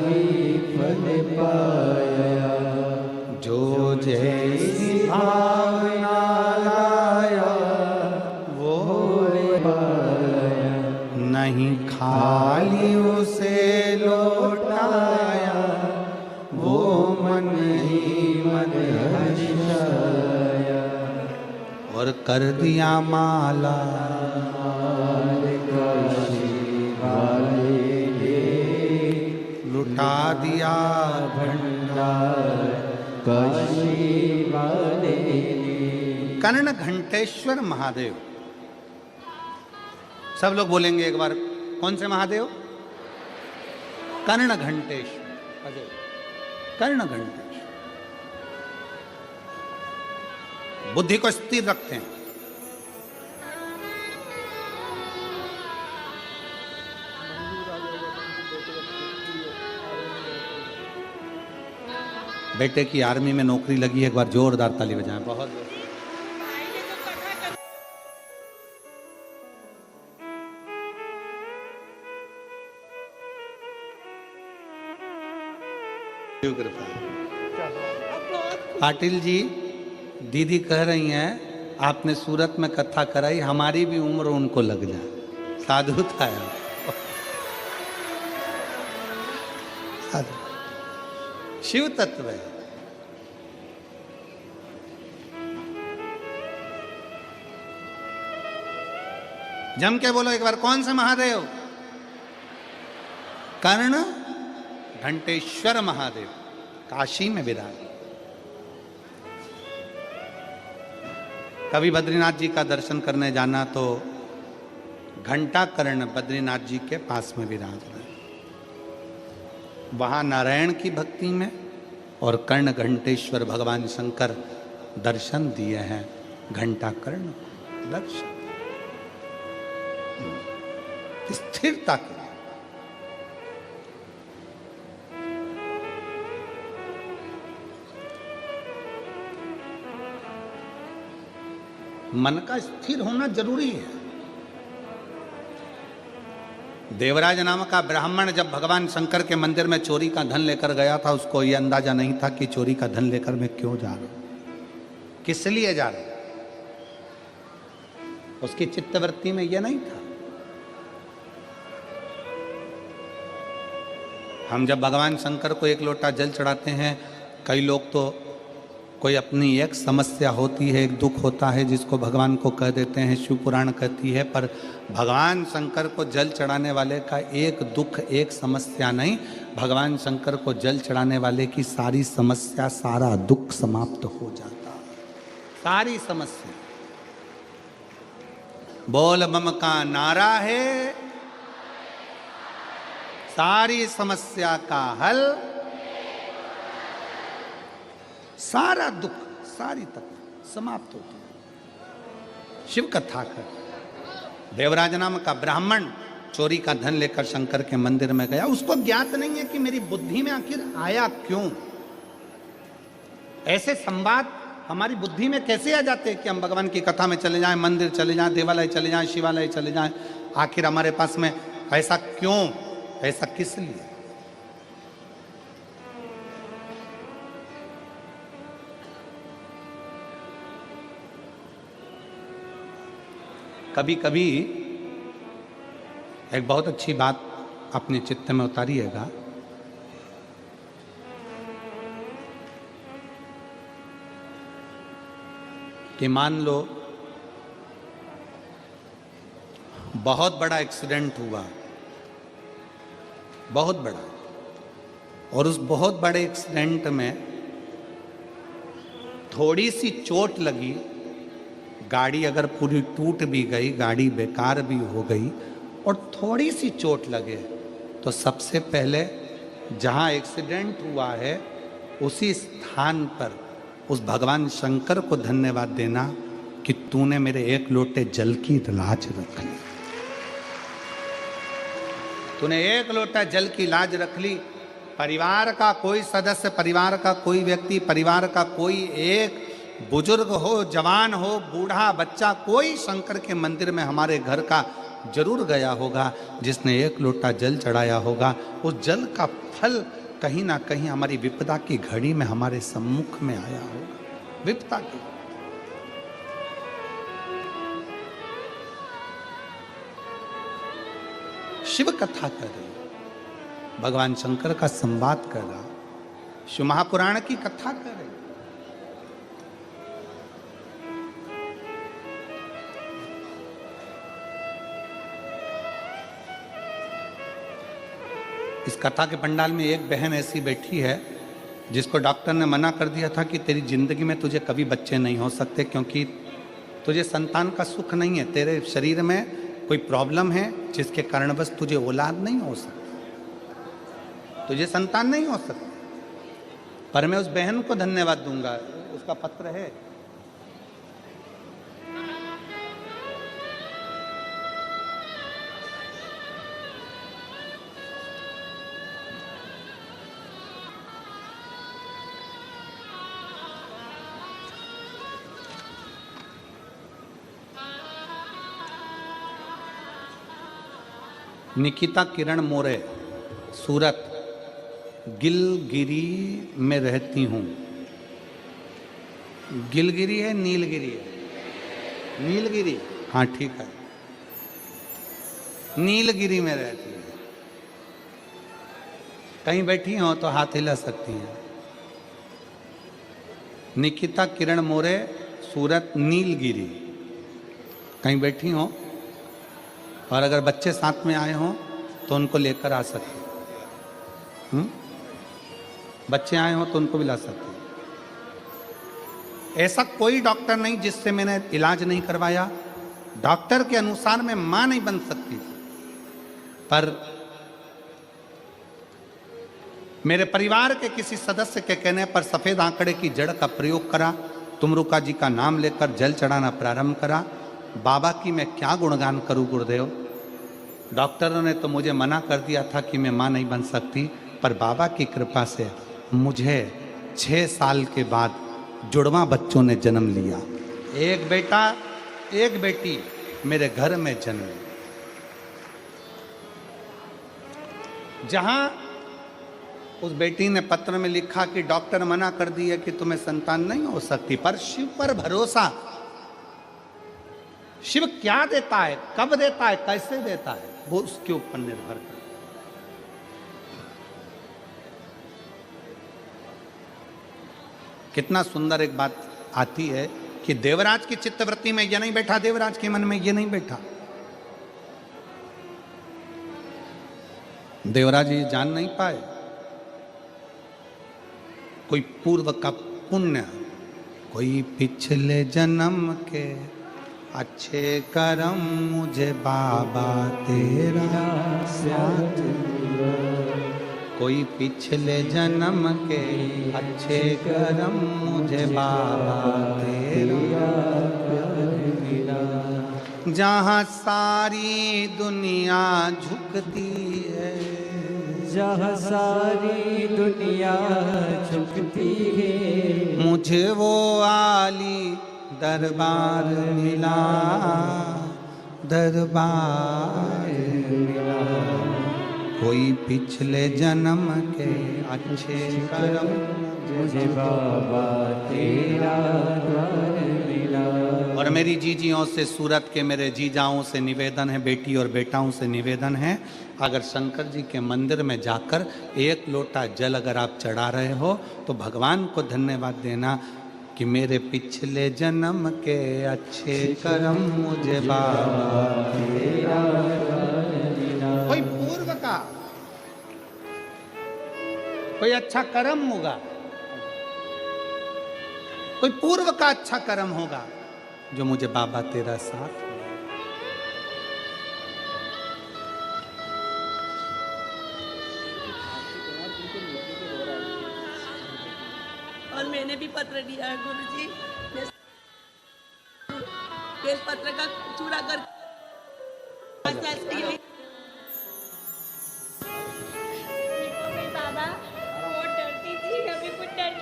ही फल पाया, जो जैसी भावना लाया वो पाया, नहीं खाली उसे लौटाया, वो मन ही मन हर्षाया, और कर दिया माला काशी वाले, लुटा दिया भंडार काशी वाले। कर्ण घंटेश्वर महादेव। सब लोग बोलेंगे एक बार, कौन से महादेव? कर्ण घंटेश्वर। अजय, कर्ण घंटेश्वर बुद्धि को स्थिर रखते हैं। बेटे की आर्मी में नौकरी लगी है, एक बार जोरदार ताली बजाएं। बहुत कृपा। पाटिल जी, दीदी कह रही हैं आपने सूरत में कथा कराई, हमारी भी उम्र उनको लग जाए। साधु था यार, साधु शिव तत्व है। जम के बोलो एक बार, कौन से महादेव? कर्ण घंटेश्वर महादेव काशी में विराज। कभी बद्रीनाथ जी का दर्शन करने जाना तो घंटा कर्ण बद्रीनाथ जी के पास में विराज रहे, वहां नारायण की भक्ति में, और कर्ण घंटेश्वर भगवान शंकर दर्शन दिए हैं। घंटा कर्ण दर्शन स्थिरता के। मन का स्थिर होना जरूरी है। देवराज नाम का ब्राह्मण जब भगवान शंकर के मंदिर में चोरी का धन लेकर गया था, उसको यह अंदाजा नहीं था कि चोरी का धन लेकर मैं क्यों जा रहा हूं, किस लिए जा रहा हूं। उसकी चित्तवृत्ति में यह नहीं था। हम जब भगवान शंकर को एक लोटा जल चढ़ाते हैं, कई लोग तो कोई अपनी एक समस्या होती है, एक दुख होता है, जिसको भगवान को कह देते हैं, शिव पुराण कहती है। पर भगवान शंकर को जल चढ़ाने वाले का एक दुख, एक समस्या नहीं, भगवान शंकर को जल चढ़ाने वाले की सारी समस्या, सारा दुख समाप्त हो जाता, सारी समस्या। बोल बम का नारा है, सारी समस्या का हल, सारा दुख, सारी तकलीफ समाप्त होती है। शिव कथा कर देवराज नाम का ब्राह्मण चोरी का धन लेकर शंकर के मंदिर में गया। उसको ज्ञात नहीं है कि मेरी बुद्धि में आखिर आया क्यों। ऐसे संवाद हमारी बुद्धि में कैसे आ जाते हैं कि हम भगवान की कथा में चले जाएं, मंदिर चले जाएं, देवालय चले जाएं, शिवालय चले जाएं। आखिर हमारे पास में ऐसा क्यों, ऐसा किस लिए? कभी कभी एक बहुत अच्छी बात अपने चित्त में उतारिएगा। कि मान लो बहुत बड़ा एक्सीडेंट हुआ, बहुत बड़ा, और उस बहुत बड़े एक्सीडेंट में थोड़ी सी चोट लगी, गाड़ी अगर पूरी टूट भी गई, गाड़ी बेकार भी हो गई और थोड़ी सी चोट लगे, तो सबसे पहले जहाँ एक्सीडेंट हुआ है उसी स्थान पर उस भगवान शंकर को धन्यवाद देना कि तूने मेरे एक लोटे जल की लाज रख ली। तूने एक लोटा जल की लाज रख ली। परिवार का कोई सदस्य, परिवार का कोई व्यक्ति, परिवार का कोई एक बुजुर्ग हो, जवान हो, बूढ़ा, बच्चा, कोई शंकर के मंदिर में हमारे घर का जरूर गया होगा, जिसने एक लोटा जल चढ़ाया होगा। उस जल का फल कहीं ना कहीं हमारी विपदा की घड़ी में हमारे सम्मुख में आया होगा। विपदा की शिव कथा कर रही, भगवान शंकर का संवाद कर रहा, शिव महापुराण की कथा कर रही। इस कथा के पंडाल में एक बहन ऐसी बैठी है जिसको डॉक्टर ने मना कर दिया था कि तेरी जिंदगी में तुझे कभी बच्चे नहीं हो सकते, क्योंकि तुझे संतान का सुख नहीं है, तेरे शरीर में कोई प्रॉब्लम है जिसके कारणवश तुझे औलाद नहीं हो सकती, तुझे संतान नहीं हो सकती। पर मैं उस बहन को धन्यवाद दूंगा, उसका पत्र है। निकिता किरण मोरे, सूरत, गिलगिरी में रहती हूँ। गिलगिरी है, नीलगिरी है? नीलगिरी, हाँ ठीक है। नीलगिरी में रहती है। कहीं बैठी हो तो हाथ हिला सकती हैं। निकिता किरण मोरे, सूरत, नीलगिरी। कहीं बैठी हो और अगर बच्चे साथ में आए हों तो उनको लेकर आ सकते, बच्चे आए हों तो उनको भी ला सकते। ऐसा कोई डॉक्टर नहीं जिससे मैंने इलाज नहीं करवाया। डॉक्टर के अनुसार मैं मां नहीं बन सकती, पर मेरे परिवार के किसी सदस्य के कहने पर सफेद आंकड़े की जड़ का प्रयोग करा, तुमरुका जी का नाम लेकर जल चढ़ाना प्रारंभ करा। बाबा की मैं क्या गुणगान करूं गुरुदेव। डॉक्टरों ने तो मुझे मना कर दिया था कि मैं मां नहीं बन सकती, पर बाबा की कृपा से मुझे 6 साल के बाद जुड़वा बच्चों ने जन्म लिया। एक बेटा, एक बेटी मेरे घर में जन्म। जहां उस बेटी ने पत्र में लिखा कि डॉक्टर मना कर दिया कि तुम्हें संतान नहीं हो सकती, पर शिव पर भरोसा। शिव क्या देता है, कब देता है, कैसे देता है, वो उसके ऊपर निर्भर करता है। कितना सुंदर एक बात आती है कि देवराज की चित्तवृत्ति में यह नहीं बैठा, देवराज के मन में यह नहीं बैठा। देवराज ये जान नहीं पाए कोई पूर्व का पुण्य, कोई पिछले जन्म के अच्छे कर्म मुझे बाबा तेरा साथ दिया। कोई पिछले जन्म के अच्छे कर्म मुझे बाबा तेरा दिया। जहाँ सारी दुनिया झुकती है, जहाँ सारी दुनिया झुकती है, मुझे वो आली दरबार मिला, दरबार मिला। कोई पिछले जन्म के अच्छे कर्म मुझे बाबा तेरा द्वार मिला। और मेरी जीजियों से, सूरत के मेरे जीजाओं से निवेदन है, बेटी और बेटाओं से निवेदन है, अगर शंकर जी के मंदिर में जाकर एक लोटा जल अगर आप चढ़ा रहे हो तो भगवान को धन्यवाद देना कि मेरे पिछले जन्म के अच्छे कर्म मुझे बाबा तेरा। कोई पूर्व का कोई अच्छा कर्म होगा, कोई पूर्व का अच्छा कर्म होगा, जो मुझे बाबा तेरा साथ। और मैंने भी पत्र दिया है गुरुजी, बेल पत्र का चूड़ा कर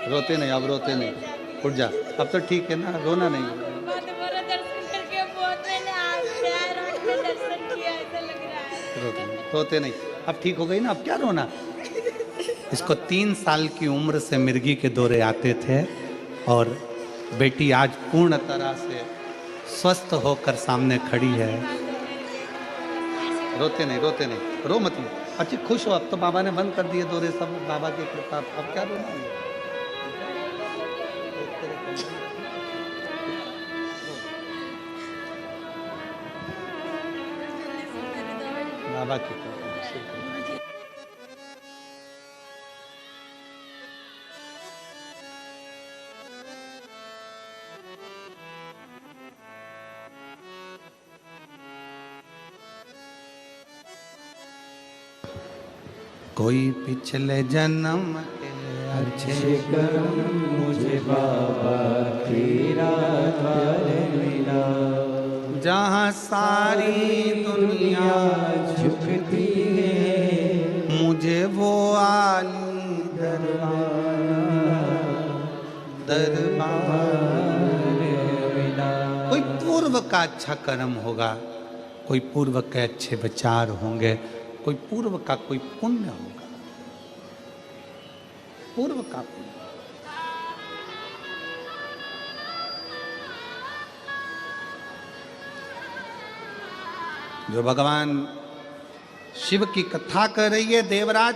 रोते नहीं, अब रोते नहीं, उठ जा, अब तो ठीक है ना, रोना नहीं। रोते नहीं, अब ठीक हो गई ना, अब क्या रोना। इसको 3 साल की उम्र से मिर्गी के दौरे आते थे और बेटी आज पूर्ण तरह से स्वस्थ होकर सामने खड़ी है। रोते नहीं, रोते नहीं, रो मत लो। अच्छी खुश हो, अब तो बाबा ने बंद कर दिए दौरे सब, बाबा की कृपा, अब क्या रोना है। बाबा की कृपा। कोई पिछले जन्म के अच्छे कर्म मुझे बाबा तेरा द्वार मिला, जहाँ सारी दुनिया झुकती है मुझे वो आली दरबार मिला। कोई पूर्व का अच्छा कर्म होगा, कोई पूर्व के अच्छे विचार होंगे, कोई पूर्व का कोई पुण्य होगा, पूर्व का पुण्य। जो भगवान शिव की कथा कर रही है, देवराज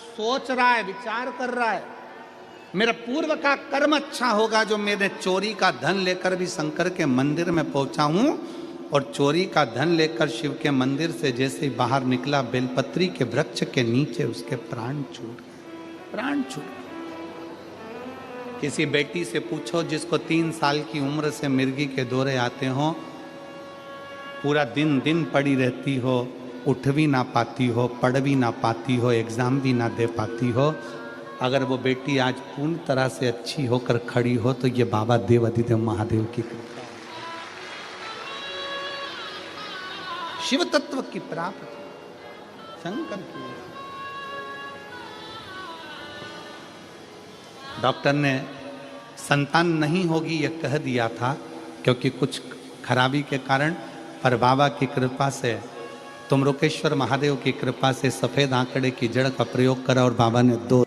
सोच रहा है, विचार कर रहा है, मेरा पूर्व का कर्म अच्छा होगा जो मैंने चोरी का धन लेकर भी शंकर के मंदिर में पहुंचा हूं, और चोरी का धन लेकर शिव के मंदिर से जैसे ही बाहर निकला, बेलपत्री के वृक्ष के नीचे उसके प्राण छूट गए, प्राण छूट गए। किसी बेटी से पूछो जिसको 3 साल की उम्र से मिर्गी के दौरे आते हो, पूरा दिन दिन पड़ी रहती हो, उठ भी ना पाती हो, पढ़ भी ना पाती हो, एग्जाम भी ना दे पाती हो, अगर वो बेटी आज पूर्ण तरह से अच्छी होकर खड़ी हो तो ये बाबा देव अधिदेव महादेव की कृपा, शिव तत्व की प्राप्ति, शंकर की। डॉक्टर ने संतान नहीं होगी यह कह दिया था क्योंकि कुछ खराबी के कारण, पर बाबा की कृपा से, तुमरुकेश्वर महादेव की कृपा से सफेद आंकड़े की जड़ का प्रयोग करा और बाबा ने 2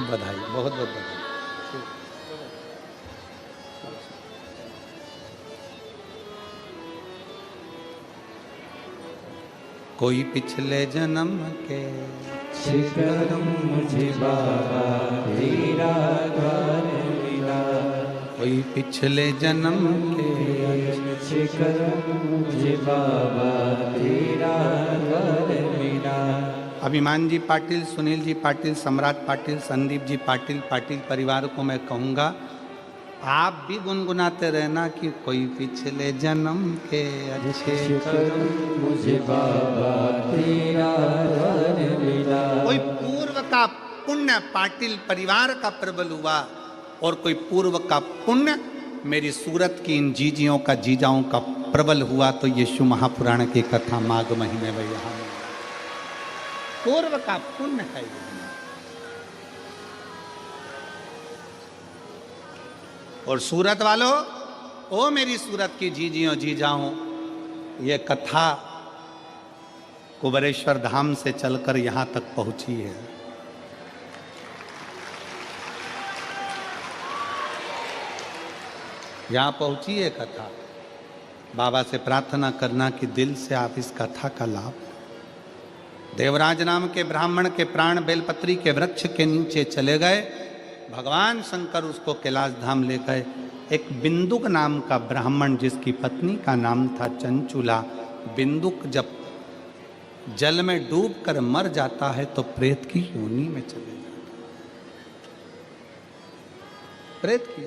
बधाई, बहुत बहुत बधाई। कोई पिछले जन्म के अच्छे कर्म मुझे बाबा तेरा द्वार मिला, कोई पिछले जन्म के अच्छे कर्म मुझे बाबा तेरा द्वार मिला। अभिमान जी पाटिल, सुनील जी पाटिल, सम्राट पाटिल, संदीप जी पाटिल, पाटिल परिवार को मैं कहूँगा, आप भी गुनगुनाते रहना कि कोई पिछले जन्म के अच्छे कर्म मुझे बाबा तेरा द्वार मिला। कोई पूर्व का पुण्य पाटिल परिवार का प्रबल हुआ, और कोई पूर्व का पुण्य मेरी सूरत की इन जीजियों का, जीजाओं का प्रबल हुआ, तो ये शिव महापुराण की कथा माघ महीने में यहाँ पूर्व का पुण्य है। और सूरत वालों, ओ मेरी सूरत की जीजियों जी जाऊं, ये कथा कुबेरेश्वर धाम से चलकर यहां तक पहुंची है। यहां पहुंची है कथा। बाबा से प्रार्थना करना कि दिल से आप इस कथा का लाभ। देवराज नाम के ब्राह्मण के प्राण बेलपत्री के वृक्ष के नीचे चले गए। भगवान शंकर उसको कैलाश धाम ले गए। एक बिंदुक नाम का ब्राह्मण जिसकी पत्नी का नाम था चंचुला, बिंदुक जब जल में डूबकर मर जाता है तो प्रेत की योनि में चले जाता है। प्रेत की।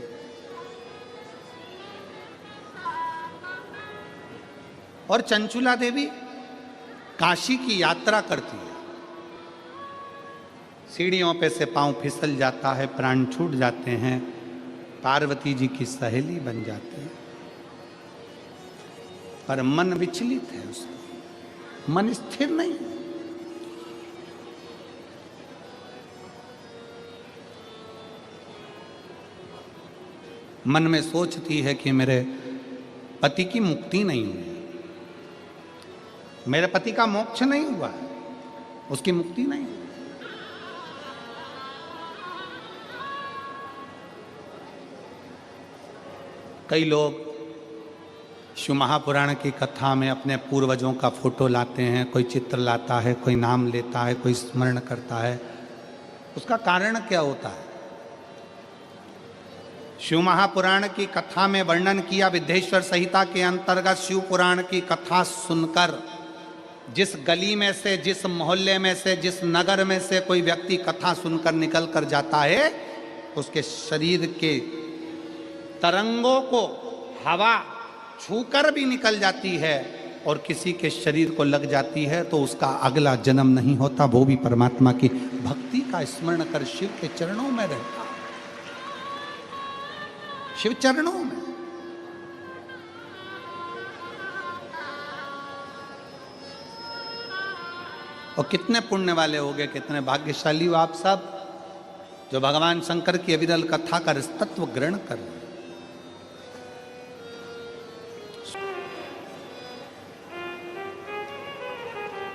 और चंचुला देवी काशी की यात्रा करती है। सीढ़ियों पे से पांव फिसल जाता है, प्राण छूट जाते हैं, पार्वती जी की सहेली बन जाती है। पर मन विचलित है उसका, मन स्थिर नहीं। मन में सोचती है कि मेरे पति की मुक्ति नहीं हुई, मेरे पति का मोक्ष नहीं हुआ, उसकी मुक्ति नहीं हुई। कई लोग शिव महापुराण की कथा में अपने पूर्वजों का फोटो लाते हैं, कोई चित्र लाता है, कोई नाम लेता है, कोई स्मरण करता है। उसका कारण क्या होता है? शिव महापुराण की कथा में वर्णन किया, विद्येश्वर संहिता के अंतर्गत शिव पुराण की कथा सुनकर जिस गली में से, जिस मोहल्ले में से, जिस नगर में से कोई व्यक्ति कथा सुनकर निकल कर जाता है, उसके शरीर के तरंगों को हवा छूकर भी निकल जाती है और किसी के शरीर को लग जाती है तो उसका अगला जन्म नहीं होता, वो भी परमात्मा की भक्ति का स्मरण कर शिव के चरणों में रहता, शिव चरणों में। और कितने पुण्य वाले हो गए, कितने भाग्यशाली हो आप सब जो भगवान शंकर की अविरल कथा का तत्व ग्रहण कर रहे हैं।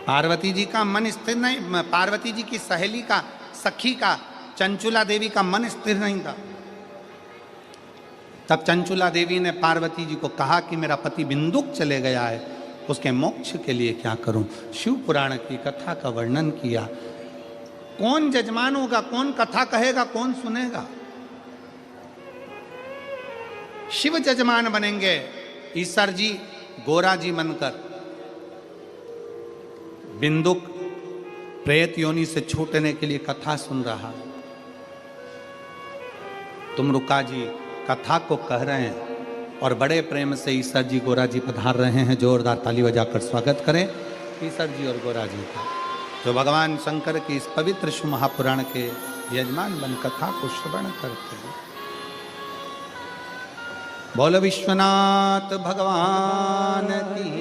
पार्वती जी का मन स्थिर नहीं, पार्वती जी की सहेली का, सखी का, चंचुला देवी का मन स्थिर नहीं था। तब चंचुला देवी ने पार्वती जी को कहा कि मेरा पति बिंदुक चले गया है, उसके मोक्ष के लिए क्या करूं? शिव पुराण की कथा का वर्णन किया। कौन जजमान होगा, कौन कथा कहेगा, कौन सुनेगा? शिव जजमान बनेंगे, ईश्वर जी गोरा जी बनकर। बिंदुक प्रेत योनि से छूटने के लिए कथा सुन रहा है, तुम रुका जी कथा को कह रहे हैं और बड़े प्रेम से ईश्वर जी गोरा जी पधार रहे हैं। जोरदार ताली बजाकर स्वागत करें ईश्वर जी और गोरा जी का, जो भगवान शंकर की इस पवित्र शिव महापुराण के यजमान बन कथा को श्रवण करते हैं। बोलो विश्वनाथ भगवान की,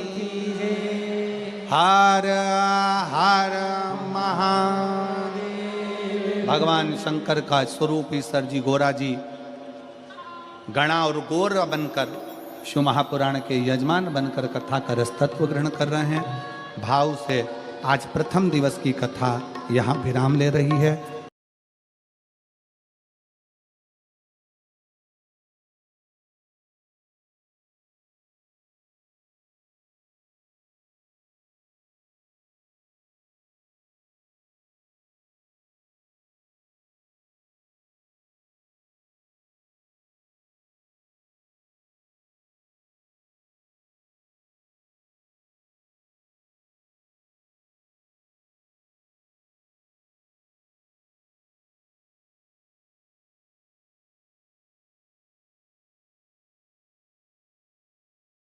हर हर महादेव। भगवान शंकर का स्वरूप ईश्वर जी गोरा जी गणा और गोर बनकर शिव महापुराण के यजमान बनकर कथा का रसतत्व ग्रहण कर रहे हैं। भाव से आज प्रथम दिवस की कथा यहाँ विराम ले रही है।